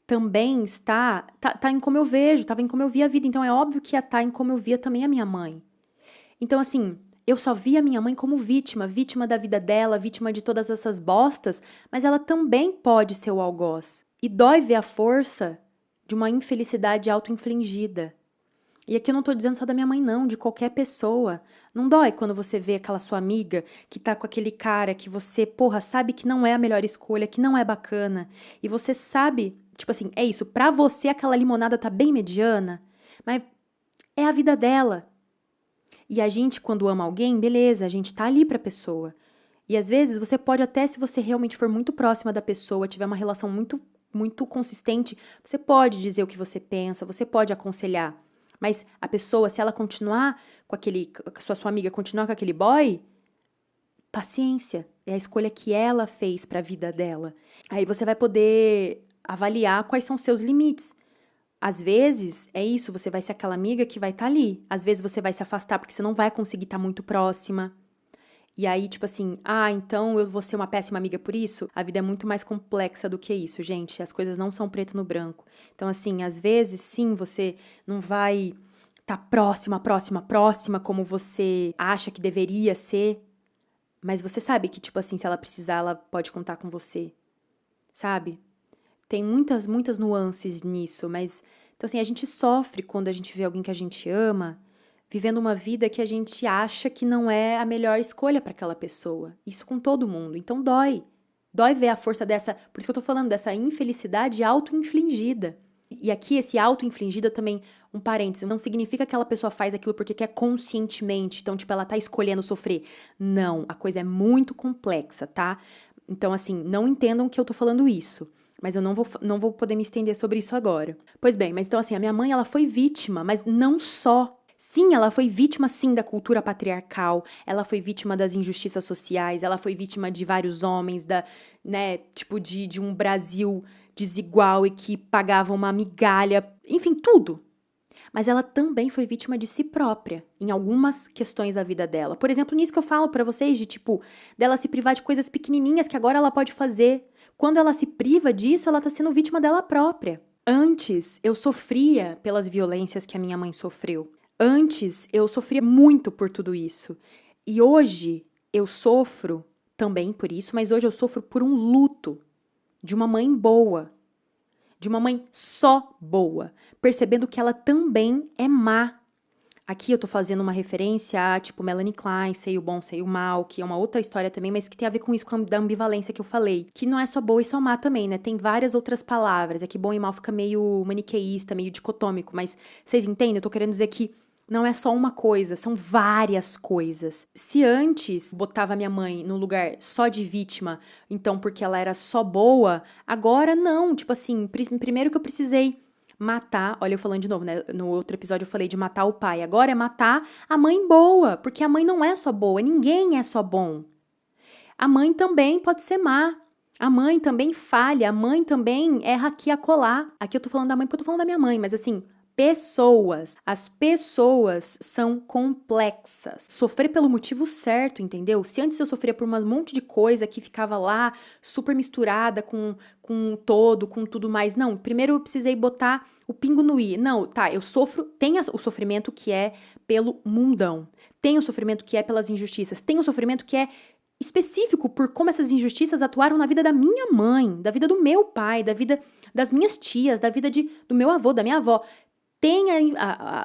Também tá em como eu vejo, estava em como eu via a vida. Então é óbvio que ia estar em como eu via também a minha mãe. Então, assim, eu só via a minha mãe como vítima, vítima da vida dela, vítima de todas essas bostas, mas ela também pode ser o algoz. E dói ver a força de uma infelicidade auto-infligida. E aqui eu não tô dizendo só da minha mãe, não, de qualquer pessoa. Não dói quando você vê aquela sua amiga que tá com aquele cara que você, porra, sabe que não é a melhor escolha, que não é bacana. E você sabe, tipo assim, é isso, pra você aquela limonada tá bem mediana, mas é a vida dela. E a gente, quando ama alguém, beleza, a gente tá ali pra pessoa. E às vezes você pode até, se você realmente for muito próxima da pessoa, tiver uma relação muito consistente, você pode dizer o que você pensa, você pode aconselhar. Mas a pessoa, se ela continuar com aquele, se a sua amiga continuar com aquele boy, paciência, é a escolha que ela fez pra vida dela. Aí você vai poder avaliar quais são seus limites. Às vezes, é isso, você vai ser aquela amiga que vai estar ali. Às vezes você vai se afastar porque você não vai conseguir estar muito próxima. E aí, tipo assim, então eu vou ser uma péssima amiga por isso? A vida é muito mais complexa do que isso, gente. As coisas não são preto no branco. Então, assim, às vezes, sim, você não vai estar próxima, como você acha que deveria ser. Mas você sabe que, tipo assim, se ela precisar, ela pode contar com você. Sabe? Tem muitas nuances nisso, mas... Então, assim, a gente sofre quando a gente vê alguém que a gente ama vivendo uma vida que a gente acha que não é a melhor escolha para aquela pessoa. Isso com todo mundo. Então, dói. Dói ver a força dessa... Por isso que eu tô falando dessa infelicidade auto-infligida. E aqui, esse auto-infligida também, um parênteses, não significa que aquela pessoa faz aquilo porque quer conscientemente. Então, tipo, ela tá escolhendo sofrer. Não, a coisa é muito complexa, tá? Então, assim, não entendam que eu tô falando isso. Mas eu não vou poder me estender sobre isso agora. Pois bem, mas então assim, a minha mãe, ela foi vítima, mas não só. Sim, ela foi vítima, sim, da cultura patriarcal, ela foi vítima das injustiças sociais, ela foi vítima de vários homens, tipo, de um Brasil desigual e que pagava uma migalha, enfim, tudo. Mas ela também foi vítima de si própria, em algumas questões da vida dela. Por exemplo, nisso que eu falo pra vocês, de tipo, dela se privar de coisas pequenininhas que agora ela pode fazer. Quando ela se priva disso, ela tá sendo vítima dela própria. Antes, eu sofria pelas violências que a minha mãe sofreu. Antes, eu sofria muito por tudo isso. E hoje, eu sofro também por isso, mas hoje eu sofro por um luto de uma mãe boa. De uma mãe só boa, percebendo que ela também é má. Aqui eu tô fazendo uma referência a, tipo, Melanie Klein, Sei o Bom, Sei o Mal, que é uma outra história também, mas que tem a ver com isso, da ambivalência que eu falei. Que não é só boa e só má também, né? Tem várias outras palavras. É que bom e mal fica meio maniqueísta, meio dicotômico, mas vocês entendem? Eu tô querendo dizer que Não é só uma coisa, são várias coisas. Se antes botava minha mãe no lugar só de vítima, então porque ela era só boa, agora não. Tipo assim, primeiro que eu precisei matar, olha eu falando de novo, né? No outro episódio eu falei de matar o pai, agora é matar a mãe boa, porque a mãe não é só boa, ninguém é só bom. A mãe também pode ser má. A mãe também falha, a mãe também erra aqui e acolá. Aqui eu tô falando da mãe porque eu tô falando da minha mãe, mas assim, pessoas. As pessoas são complexas. Sofrer pelo motivo certo, entendeu? Se antes eu sofria por um monte de coisa que ficava lá super misturada com o todo, com tudo mais. Não, primeiro eu precisei botar o pingo no i. Não, tá, eu sofro, tem o sofrimento que é pelo mundão. Tem o sofrimento que é pelas injustiças. Tem o sofrimento que é específico por como essas injustiças atuaram na vida da minha mãe, da vida do meu pai, da vida das minhas tias, da vida do meu avô, da minha avó. Tem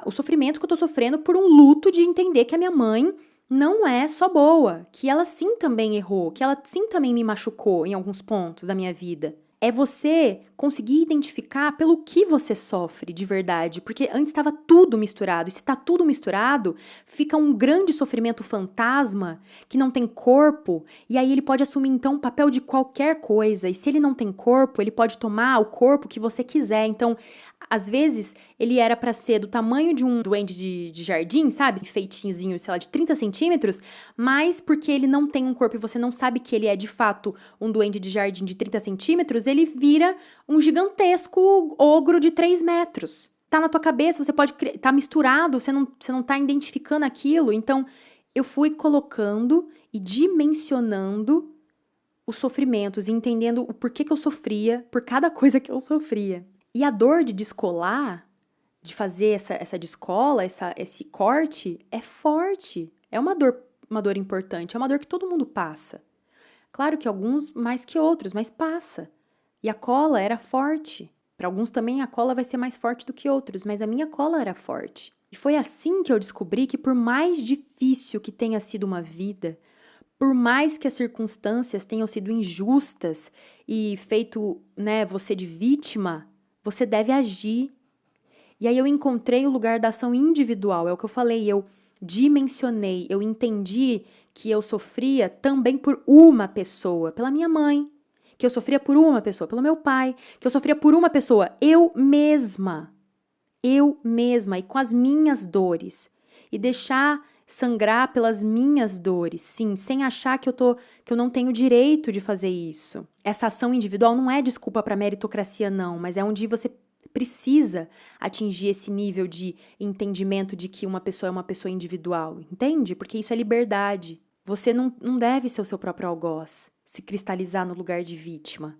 o sofrimento que eu tô sofrendo por um luto de entender que a minha mãe não é só boa, que ela sim também errou, que ela sim também me machucou em alguns pontos da minha vida. É você conseguir identificar pelo que você sofre de verdade, porque antes estava tudo misturado, e se está tudo misturado, fica um grande sofrimento fantasma que não tem corpo, e aí ele pode assumir então o papel de qualquer coisa, e se ele não tem corpo, ele pode tomar o corpo que você quiser. Então, às vezes, ele era para ser do tamanho de um duende de jardim, sabe? Feitinhozinho, sei lá, de 30 centímetros, mas porque ele não tem um corpo e você não sabe que ele é, de fato, um duende de jardim de 30 centímetros, ele vira um gigantesco ogro de 3 metros. Tá na tua cabeça, você pode... Tá misturado, você não tá identificando aquilo. Então, eu fui colocando e dimensionando os sofrimentos, e entendendo o porquê que eu sofria por cada coisa que eu sofria. E a dor de descolar, de fazer essa descola, esse corte, é forte. É uma dor importante, é uma dor que todo mundo passa. Claro que alguns mais que outros, mas passa. E a cola era forte. Para alguns também a cola vai ser mais forte do que outros, mas a minha cola era forte. E foi assim que eu descobri que por mais difícil que tenha sido uma vida, por mais que as circunstâncias tenham sido injustas e feito, né, você de vítima, você deve agir. E aí eu encontrei o lugar da ação individual, é o que eu falei, eu dimensionei, eu entendi que eu sofria também por uma pessoa, pela minha mãe, que eu sofria por uma pessoa, pelo meu pai, que eu sofria por uma pessoa, eu mesma, e com as minhas dores, e deixar sangrar pelas minhas dores, sim, sem achar que eu não tenho direito de fazer isso. Essa ação individual não é desculpa para meritocracia, não, mas é onde você precisa atingir esse nível de entendimento de que uma pessoa é uma pessoa individual, entende? Porque isso é liberdade. Você não deve ser o seu próprio algoz, se cristalizar no lugar de vítima.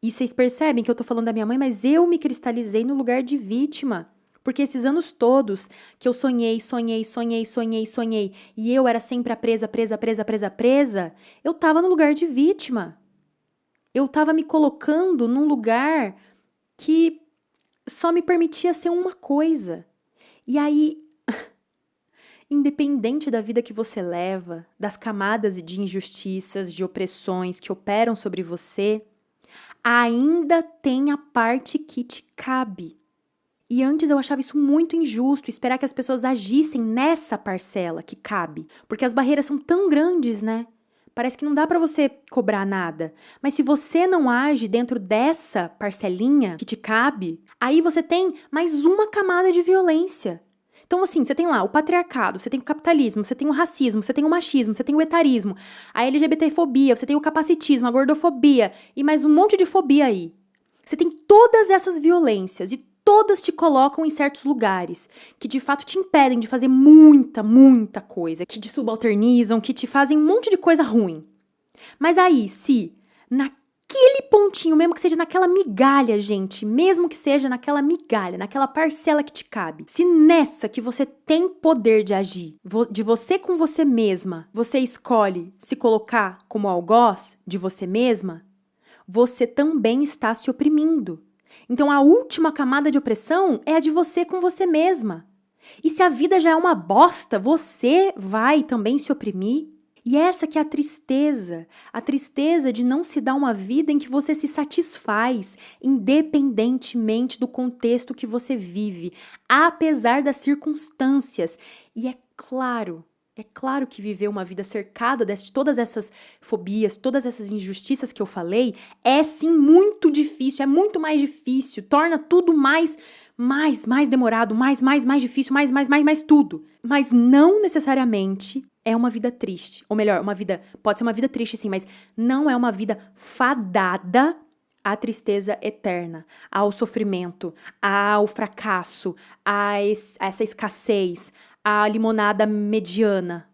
E vocês percebem que eu tô falando da minha mãe, mas eu me cristalizei no lugar de vítima. Porque esses anos todos que eu sonhei, e eu era sempre a presa, eu tava no lugar de vítima. Eu tava me colocando num lugar que só me permitia ser uma coisa. E aí, independente da vida que você leva, das camadas de injustiças, de opressões que operam sobre você, ainda tem a parte que te cabe. E antes eu achava isso muito injusto, esperar que as pessoas agissem nessa parcela que cabe. Porque as barreiras são tão grandes, né? Parece que não dá pra você cobrar nada. Mas se você não age dentro dessa parcelinha que te cabe, aí você tem mais uma camada de violência. Então, assim, você tem lá o patriarcado, você tem o capitalismo, você tem o racismo, você tem o machismo, você tem o etarismo, a LGBTfobia, você tem o capacitismo, a gordofobia e mais um monte de fobia aí. Você tem todas essas violências e todas te colocam em certos lugares que de fato te impedem de fazer muita coisa, que te subalternizam, que te fazem um monte de coisa ruim. Mas aí, se naquele pontinho, mesmo que seja naquela migalha, gente, mesmo que seja naquela migalha, naquela parcela que te cabe, se nessa que você tem poder de agir, de você com você mesma, você escolhe se colocar como algoz de você mesma, você também está se oprimindo. Então, a última camada de opressão é a de você com você mesma. E se a vida já é uma bosta, você vai também se oprimir? E essa que é a tristeza de não se dar uma vida em que você se satisfaz, independentemente do contexto que você vive, apesar das circunstâncias. E é claro que viver uma vida cercada de todas essas fobias, todas essas injustiças que eu falei, é sim muito difícil, é muito mais difícil, torna tudo mais demorado, mais difícil, mais tudo. Mas não necessariamente é uma vida triste. Ou melhor, pode ser uma vida triste sim, mas não é uma vida fadada à tristeza eterna, ao sofrimento, ao fracasso, a essa escassez, à limonada mediana.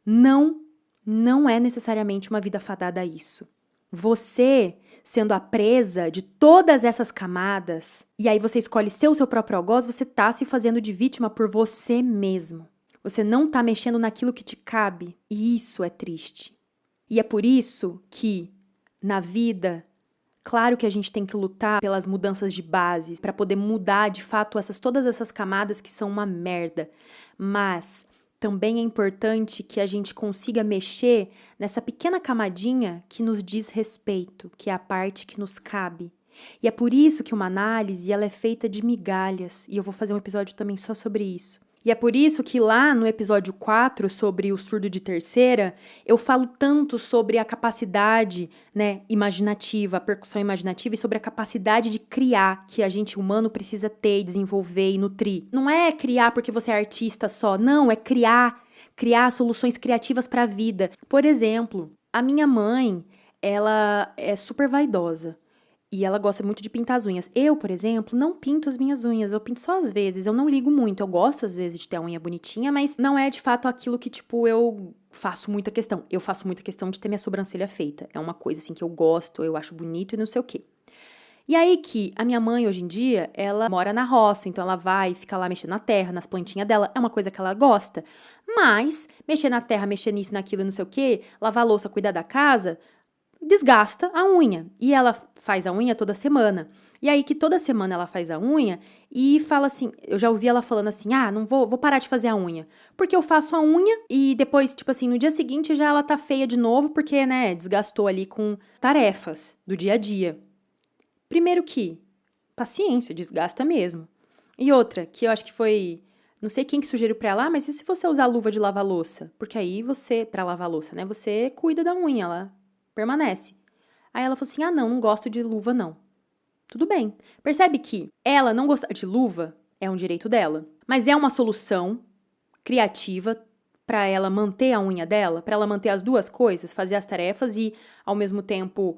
Não é necessariamente uma vida fadada a isso. Você sendo a presa de todas essas camadas, e aí você escolhe ser o seu próprio algoz, você tá se fazendo de vítima por você mesmo. Você não tá mexendo naquilo que te cabe, e isso é triste. E é por isso que, na vida, claro que a gente tem que lutar pelas mudanças de base, para poder mudar, de fato, todas essas camadas que são uma merda. Mas também é importante que a gente consiga mexer nessa pequena camadinha que nos diz respeito, que é a parte que nos cabe. E é por isso que uma análise ela é feita de migalhas, e eu vou fazer um episódio também só sobre isso. E é por isso que lá no episódio 4, sobre o surdo de terceira, eu falo tanto sobre a capacidade, né, imaginativa, a percussão imaginativa, e sobre a capacidade de criar que a gente humano precisa ter, e desenvolver e nutrir. Não é criar porque você é artista só, não, é criar soluções criativas para a vida. Por exemplo, a minha mãe, ela é super vaidosa. E ela gosta muito de pintar as unhas. Eu, por exemplo, não pinto as minhas unhas. Eu pinto só às vezes. Eu não ligo muito. Eu gosto, às vezes, de ter a unha bonitinha, mas não é, de fato, aquilo que, tipo, eu faço muita questão. Eu faço muita questão de ter minha sobrancelha feita. É uma coisa, assim, que eu gosto, eu acho bonito e não sei o quê. E aí que a minha mãe, hoje em dia, ela mora na roça, então ela vai ficar lá mexendo na terra, nas plantinhas dela. É uma coisa que ela gosta. Mas, mexer na terra, mexer nisso, naquilo e não sei o quê, lavar a louça, cuidar da casa, desgasta a unha. E ela faz a unha toda semana. E aí que toda semana ela faz a unha e fala assim, eu já ouvi ela falando assim, não vou parar de fazer a unha. Porque eu faço a unha e depois, tipo assim, no dia seguinte já ela tá feia de novo porque, né, desgastou ali com tarefas do dia a dia. Primeiro que, paciência, desgasta mesmo. E outra, que eu acho que foi, não sei quem que sugeriu pra ela, mas e se você usar luva de lavar louça? Porque aí você, pra lavar louça, né, você cuida da unha, ela permanece. Aí ela falou assim, não gosto de luva não. Tudo bem. Percebe que ela não gostar de luva é um direito dela, mas é uma solução criativa para ela manter a unha dela, para ela manter as duas coisas, fazer as tarefas e, ao mesmo tempo,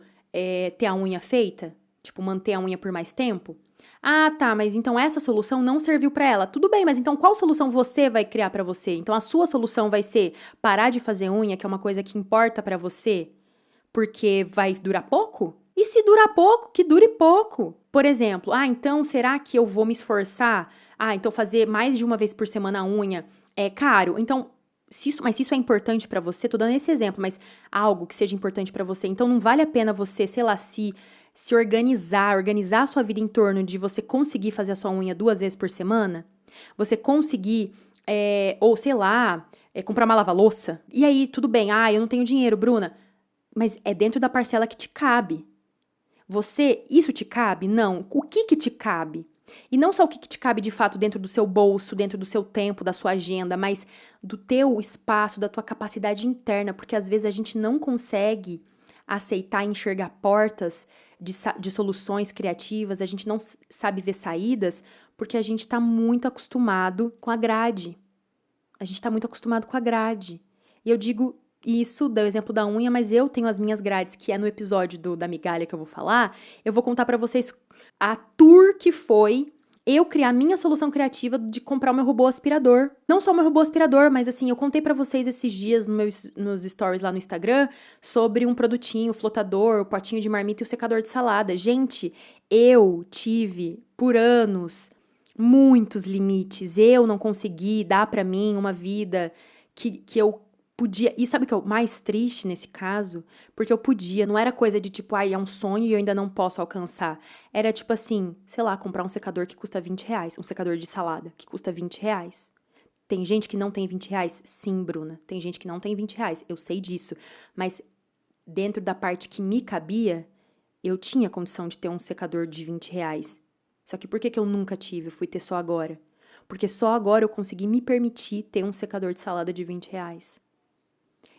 ter a unha feita, tipo, manter a unha por mais tempo. Tá, mas então essa solução não serviu para ela. Tudo bem, mas então qual solução você vai criar para você? Então a sua solução vai ser parar de fazer unha, que é uma coisa que importa para você, porque vai durar pouco? E se durar pouco, que dure pouco. Por exemplo, então será que eu vou me esforçar? Então fazer mais de uma vez por semana a unha é caro? Então, se isso é importante pra você, tô dando esse exemplo, mas algo que seja importante pra você, então não vale a pena você, sei lá, se organizar a sua vida em torno de você conseguir fazer a sua unha 2 vezes por semana? Você conseguir, ou sei lá, comprar uma lava-louça? E aí, tudo bem, eu não tenho dinheiro, Bruna. Mas é dentro da parcela que te cabe. Isso te cabe? Não. O que te cabe? E não só o que te cabe de fato dentro do seu bolso, dentro do seu tempo, da sua agenda, mas do teu espaço, da tua capacidade interna, porque às vezes a gente não consegue aceitar e enxergar portas de soluções criativas, a gente não sabe ver saídas, porque a gente está muito acostumado com a grade. A gente está muito acostumado com a grade. E eu digo isso, dá o exemplo da unha, mas eu tenho as minhas grades, que é no episódio da migalha que eu vou falar, eu vou contar pra vocês a tour que foi eu criar minha solução criativa de comprar o meu robô aspirador. Não só o meu robô aspirador, mas assim, eu contei pra vocês esses dias nos stories lá no Instagram sobre um produtinho, o flotador, o potinho de marmita e o secador de salada. Gente, eu tive, por anos, muitos limites. Eu não consegui dar pra mim uma vida que eu podia. E sabe o que é o mais triste nesse caso? Porque eu podia, não era coisa de tipo, é um sonho e eu ainda não posso alcançar. Era tipo assim, sei lá, comprar um secador que custa R$20, um secador de salada que custa R$20. Tem gente que não tem R$ 20? Sim, Bruna. Tem gente que não tem R$ 20. Eu sei disso. Mas dentro da parte que me cabia, eu tinha condição de ter um secador de R$ 20. Só que por que eu nunca tive? Eu fui ter só agora. Porque só agora eu consegui me permitir ter um secador de salada de R$ 20.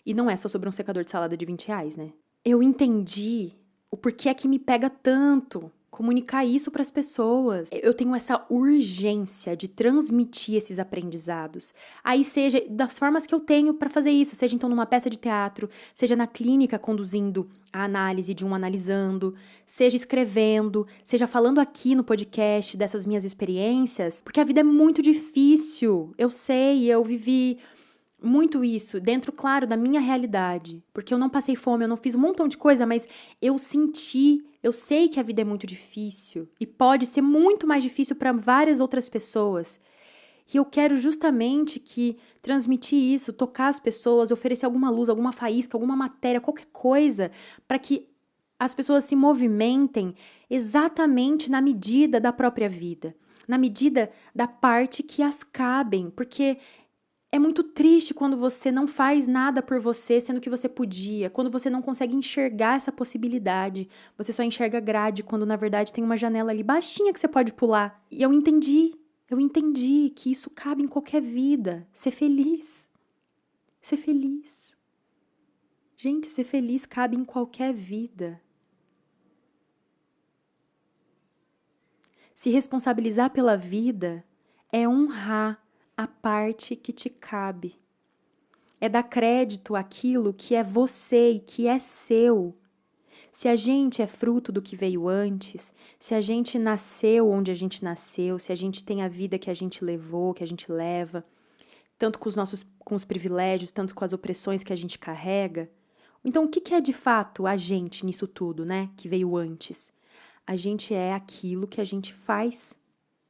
E não é só sobre um secador de salada de R$ 20, né? Eu entendi o porquê é que me pega tanto comunicar isso para as pessoas. Eu tenho essa urgência de transmitir esses aprendizados. Aí seja das formas que eu tenho para fazer isso, seja então numa peça de teatro, seja na clínica conduzindo a análise de um analisando, seja escrevendo, seja falando aqui no podcast dessas minhas experiências, porque a vida é muito difícil. Eu sei, eu vivi muito isso, dentro, claro, da minha realidade. Porque eu não passei fome, eu não fiz um montão de coisa, mas eu senti, eu sei que a vida é muito difícil. E pode ser muito mais difícil para várias outras pessoas. E eu quero justamente que transmitir isso, tocar as pessoas, oferecer alguma luz, alguma faísca, alguma matéria, qualquer coisa, para que as pessoas se movimentem exatamente na medida da própria vida. Na medida da parte que as cabem. Porque é muito triste quando você não faz nada por você, sendo que você podia. Quando você não consegue enxergar essa possibilidade. Você só enxerga grade, quando na verdade tem uma janela ali baixinha que você pode pular. E eu entendi que isso cabe em qualquer vida. Ser feliz. Ser feliz. Gente, ser feliz cabe em qualquer vida. Se responsabilizar pela vida é honrar a parte que te cabe. É dar crédito àquilo que é você e que é seu. Se a gente é fruto do que veio antes, se a gente nasceu onde a gente nasceu, se a gente tem a vida que a gente levou, que a gente leva, tanto com os privilégios, tanto com as opressões que a gente carrega, então o que é de fato a gente nisso tudo, né, que veio antes? A gente é aquilo que a gente faz.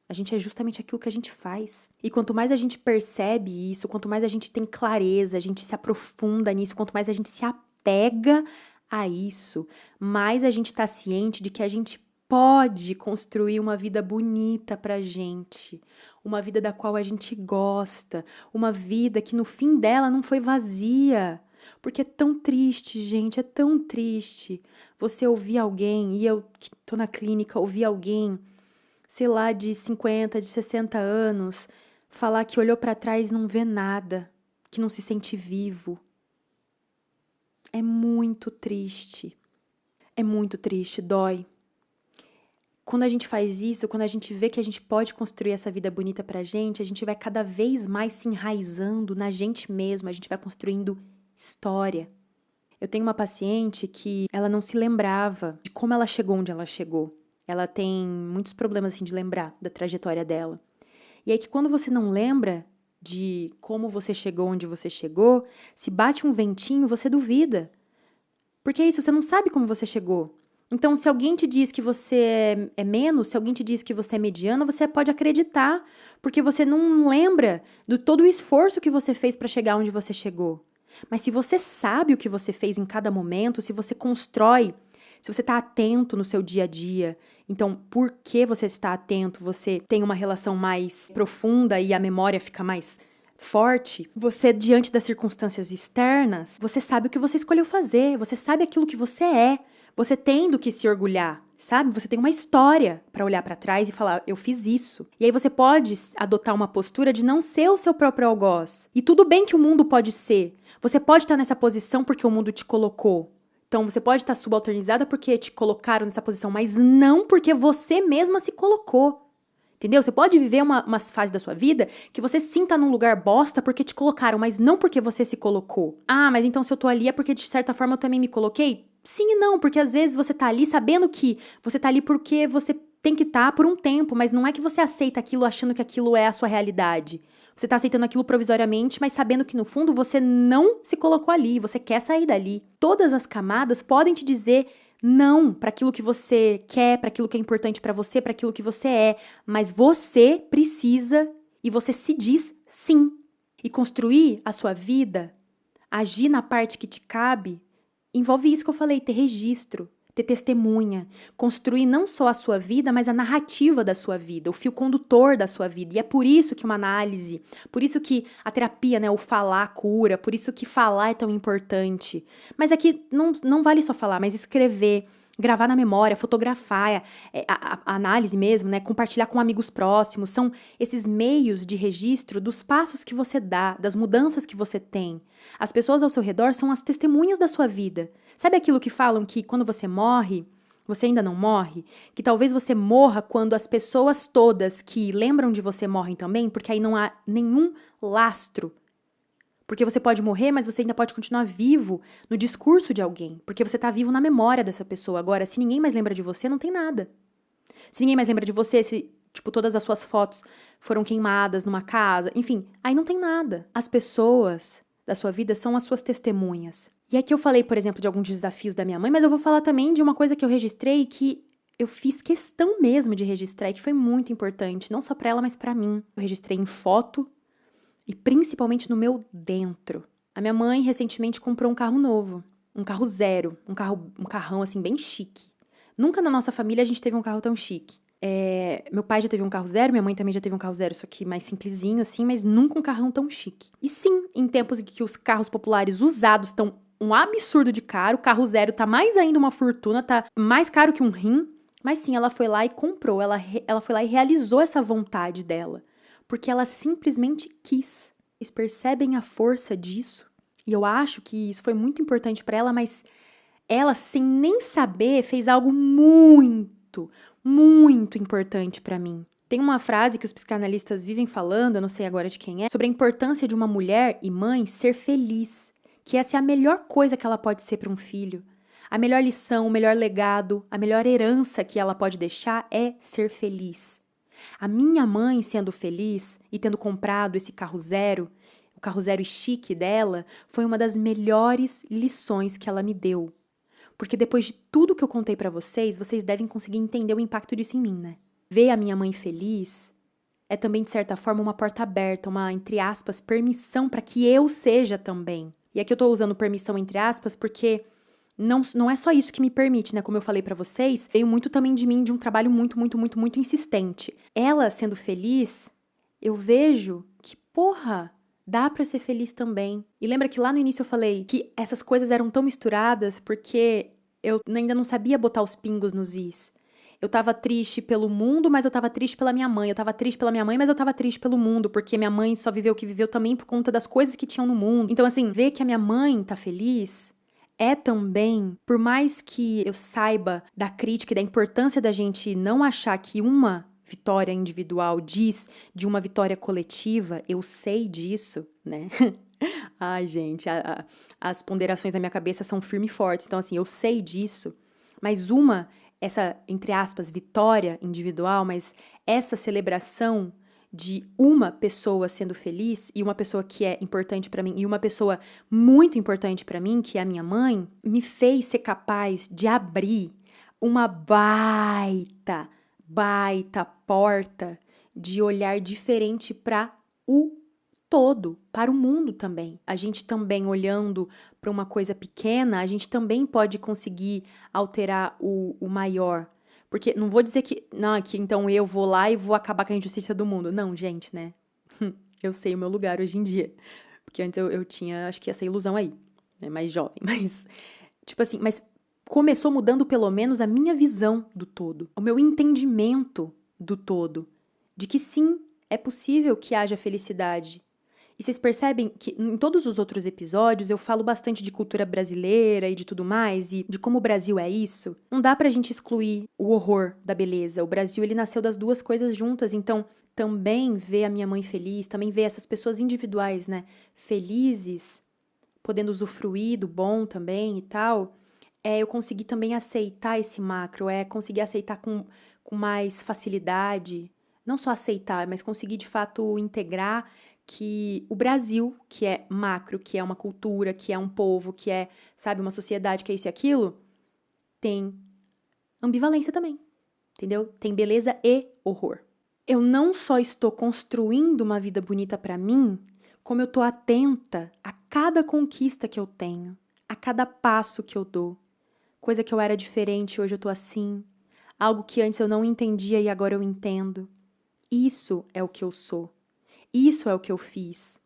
A gente é justamente aquilo que a gente faz. E quanto mais a gente percebe isso, quanto mais a gente tem clareza, a gente se aprofunda nisso, quanto mais a gente se apega a isso, mais a gente está ciente de que a gente pode construir uma vida bonita pra gente. Uma vida da qual a gente gosta. Uma vida que no fim dela não foi vazia. Porque é tão triste, gente, é tão triste você ouvir alguém, e eu que tô na clínica, ouvir alguém, sei lá, de 50, de 60 anos, falar que olhou para trás e não vê nada, que não se sente vivo. É muito triste, dói. Quando a gente faz isso, quando a gente vê que a gente pode construir essa vida bonita pra gente, a gente vai cada vez mais se enraizando na gente mesmo, a gente vai construindo história. Eu tenho uma paciente que ela não se lembrava de como ela chegou onde ela chegou. Ela tem muitos problemas assim, de lembrar da trajetória dela. E aí que quando você não lembra de como você chegou onde você chegou, se bate um ventinho, você duvida. Porque é isso, você não sabe como você chegou. Então, se alguém te diz que você é menos, se alguém te diz que você é mediana, você pode acreditar, porque você não lembra de todo o esforço que você fez para chegar onde você chegou. Mas se você sabe o que você fez em cada momento, se você constrói, se você está atento no seu dia a dia, então por que você está atento? Você tem uma relação mais profunda e a memória fica mais forte. Você, diante das circunstâncias externas, você sabe o que você escolheu fazer, você sabe aquilo que você é. Você tem do que se orgulhar, sabe? Você tem uma história para olhar para trás e falar, eu fiz isso. E aí você pode adotar uma postura de não ser o seu próprio algoz. E tudo bem que o mundo pode ser. Você pode estar nessa posição porque o mundo te colocou. Então você pode estar subalternizada porque te colocaram nessa posição, mas não porque você mesma se colocou. Entendeu? Você pode viver umas fases da sua vida que você sim tá num lugar bosta porque te colocaram, mas não porque você se colocou. Ah, mas então se eu tô ali é porque de certa forma eu também me coloquei? Sim e não, porque às vezes você tá ali sabendo que você tá ali porque você tem que estar por um tempo, mas não é que você aceita aquilo achando que aquilo é a sua realidade. Você tá aceitando aquilo provisoriamente, mas sabendo que no fundo você não se colocou ali, você quer sair dali. Todas as camadas podem te dizer não para aquilo que você quer, para aquilo que é importante para você, para aquilo que você é, mas você precisa e você se diz sim. E construir a sua vida, agir na parte que te cabe, envolve isso que eu falei, ter registro ter testemunha, construir não só a sua vida, mas a narrativa da sua vida, o fio condutor da sua vida. E é por isso que uma análise, por isso que a terapia, né, o falar cura, por isso que falar é tão importante. Mas aqui não vale só falar, mas escrever, gravar na memória, fotografar, a análise mesmo, né, compartilhar com amigos próximos, são esses meios de registro dos passos que você dá, das mudanças que você tem. As pessoas ao seu redor são as testemunhas da sua vida. Sabe aquilo que falam que quando você morre, você ainda não morre? Que talvez você morra quando as pessoas todas que lembram de você morrem também, porque aí não há nenhum lastro. Porque você pode morrer, mas você ainda pode continuar vivo no discurso de alguém. Porque você está vivo na memória dessa pessoa. Agora, se ninguém mais lembra de você, não tem nada. Se ninguém mais lembra de você, se, tipo, todas as suas fotos foram queimadas numa casa, enfim, aí não tem nada. As pessoas da sua vida são as suas testemunhas. E aqui eu falei, por exemplo, de alguns desafios da minha mãe, mas eu vou falar também de uma coisa que eu registrei que eu fiz questão mesmo de registrar e que foi muito importante, não só para ela, mas para mim. Eu registrei em foto e principalmente no meu dentro. A minha mãe recentemente comprou um carro novo, um carro zero, um carrão assim bem chique. Nunca na nossa família a gente teve um carro tão chique. Meu pai já teve um carro zero, minha mãe também já teve um carro zero, só que mais simplesinho assim, mas nunca um carrão tão chique. E sim, em tempos em que os carros populares usados estão um absurdo de caro, o carro zero tá mais ainda uma fortuna, tá mais caro que um rim, mas sim, ela foi lá e comprou, ela foi lá e realizou essa vontade dela, porque ela simplesmente quis. Vocês percebem a força disso? E eu acho que isso foi muito importante pra ela, mas ela, sem nem saber, fez algo muito, muito importante pra mim. Tem uma frase que os psicanalistas vivem falando, eu não sei agora de quem é, sobre a importância de uma mulher e mãe ser feliz, que essa é a melhor coisa que ela pode ser para um filho. A melhor lição, o melhor legado, a melhor herança que ela pode deixar é ser feliz. A minha mãe sendo feliz e tendo comprado esse carro zero, o carro zero chique dela, foi uma das melhores lições que ela me deu. Porque depois de tudo que eu contei pra vocês, vocês devem conseguir entender o impacto disso em mim, né? Ver a minha mãe feliz é também, de certa forma, uma porta aberta, uma, entre aspas, permissão para que eu seja também. E aqui eu tô usando permissão entre aspas porque não é só isso que me permite, né? Como eu falei pra vocês, veio muito também de mim, de um trabalho muito, muito, muito, muito insistente. Ela sendo feliz, eu vejo que, porra, dá pra ser feliz também. E lembra que lá no início eu falei que essas coisas eram tão misturadas porque eu ainda não sabia botar os pingos nos is. Eu tava triste pelo mundo, mas eu tava triste pela minha mãe. Eu tava triste pela minha mãe, mas eu tava triste pelo mundo, porque minha mãe só viveu o que viveu também por conta das coisas que tinham no mundo. Então, assim, ver que a minha mãe tá feliz é também, por mais que eu saiba da crítica e da importância da gente não achar que uma vitória individual diz de uma vitória coletiva, eu sei disso, né? Ai, gente, as ponderações na minha cabeça são firmes e fortes. Então, assim, eu sei disso, mas essa, entre aspas, vitória individual, mas essa celebração de uma pessoa sendo feliz e uma pessoa que é importante pra mim e uma pessoa muito importante pra mim, que é a minha mãe, me fez ser capaz de abrir uma baita porta de olhar diferente para o todo, para o mundo também. A gente também olhando para uma coisa pequena, a gente também pode conseguir alterar o maior. Porque não vou dizer que, não, que então eu vou lá e vou acabar com a injustiça do mundo. Não, gente, né? Eu sei o meu lugar hoje em dia. Porque antes eu tinha, acho que essa ilusão aí, né? Mais jovem. Mas, tipo assim, mas começou mudando pelo menos a minha visão do todo. O meu entendimento do todo. De que sim, é possível que haja felicidade. E vocês percebem que em todos os outros episódios eu falo bastante de cultura brasileira e de tudo mais, e de como o Brasil é isso. Não dá pra gente excluir o horror da beleza. O Brasil, ele nasceu das duas coisas juntas, então também ver a minha mãe feliz, também ver essas pessoas individuais, né, felizes, podendo usufruir do bom também e tal, eu conseguir também aceitar esse macro, conseguir aceitar com mais facilidade, não só aceitar, mas conseguir de fato integrar que o Brasil, que é macro, que é uma cultura, que é um povo, que é, sabe, uma sociedade, que é isso e aquilo, tem ambivalência também, entendeu? Tem beleza e horror. Eu não só estou construindo uma vida bonita pra mim, como eu tô atenta a cada conquista que eu tenho, a cada passo que eu dou. coisa que eu era diferente, hoje eu tô assim, algo que antes eu não entendia e agora eu entendo. Isso é o que eu sou. Isso é o que eu fiz.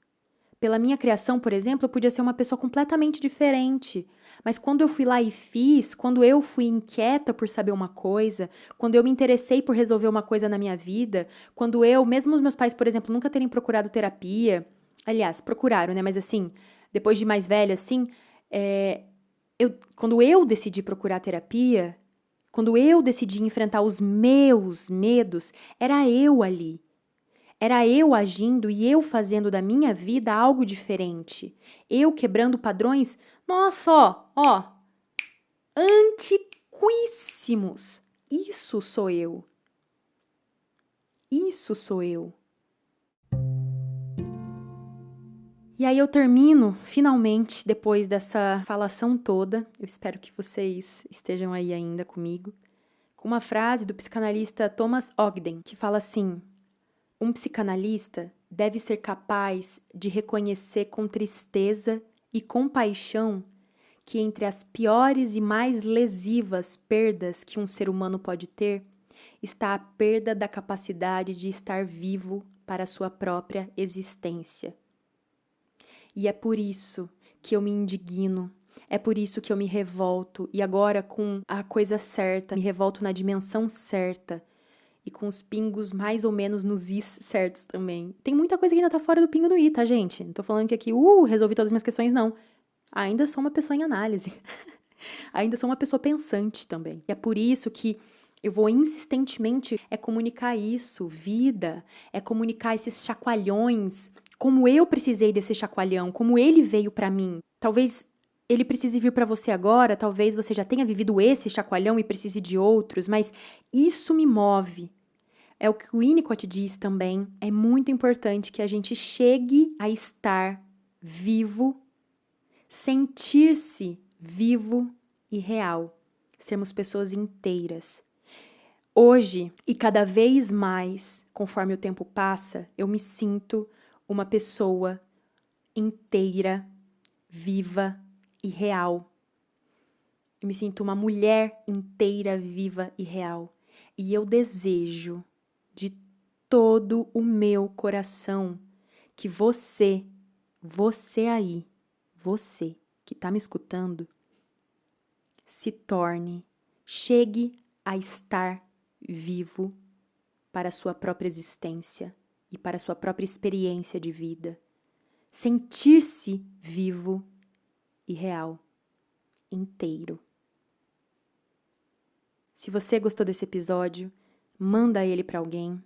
Pela minha criação, por exemplo, eu podia ser uma pessoa completamente diferente. Mas quando eu fui lá e fiz, quando eu fui inquieta por saber uma coisa, quando eu me interessei por resolver uma coisa na minha vida, quando eu, mesmo os meus pais, por exemplo, nunca terem procurado terapia, aliás, procuraram, né? Mas assim, depois de mais velha, assim, quando eu decidi procurar terapia, quando eu decidi enfrentar os meus medos, era eu ali. Era eu agindo e eu fazendo da minha vida algo diferente. Eu quebrando padrões, nossa, ó, antiquíssimos. Isso sou eu. Isso sou eu. E aí eu termino, finalmente, depois dessa falação toda, eu espero que vocês estejam aí ainda comigo, com uma frase do psicanalista Thomas Ogden, que fala assim: um psicanalista deve ser capaz de reconhecer com tristeza e compaixão que entre as piores e mais lesivas perdas que um ser humano pode ter, está a perda da capacidade de estar vivo para a sua própria existência. E é por isso que eu me indigno, é por isso que eu me revolto, e agora com a coisa certa, me revolto na dimensão certa, e com os pingos mais ou menos nos is certos também. Tem muita coisa que ainda tá fora do pingo do i, tá, gente? Não tô falando que aqui, resolvi todas as minhas questões, não. Ainda sou uma pessoa em análise. Ainda sou uma pessoa pensante também. E é por isso que eu vou insistentemente comunicar isso, vida, comunicar esses chacoalhões, como eu precisei desse chacoalhão, como ele veio pra mim. Talvez ele precise vir pra você agora, talvez você já tenha vivido esse chacoalhão e precise de outros, mas isso me move. É o que o Winnicott diz também. É muito importante que a gente chegue a estar vivo, sentir-se vivo e real. Sermos pessoas inteiras. Hoje, e cada vez mais, conforme o tempo passa, eu me sinto uma pessoa inteira, viva e real. Eu me sinto uma mulher inteira, viva e real. E eu desejo de todo o meu coração que você aí, você que está me escutando, se torne, chegue a estar vivo para a sua própria existência e para a sua própria experiência de vida. Sentir-se vivo e real, inteiro. Se você gostou desse episódio, manda ele para alguém,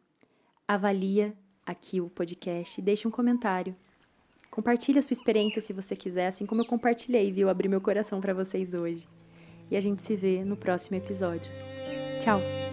avalia aqui o podcast e deixa um comentário. Compartilhe a sua experiência se você quiser, assim como eu compartilhei, viu? Abri meu coração para vocês hoje. E a gente se vê no próximo episódio. Tchau!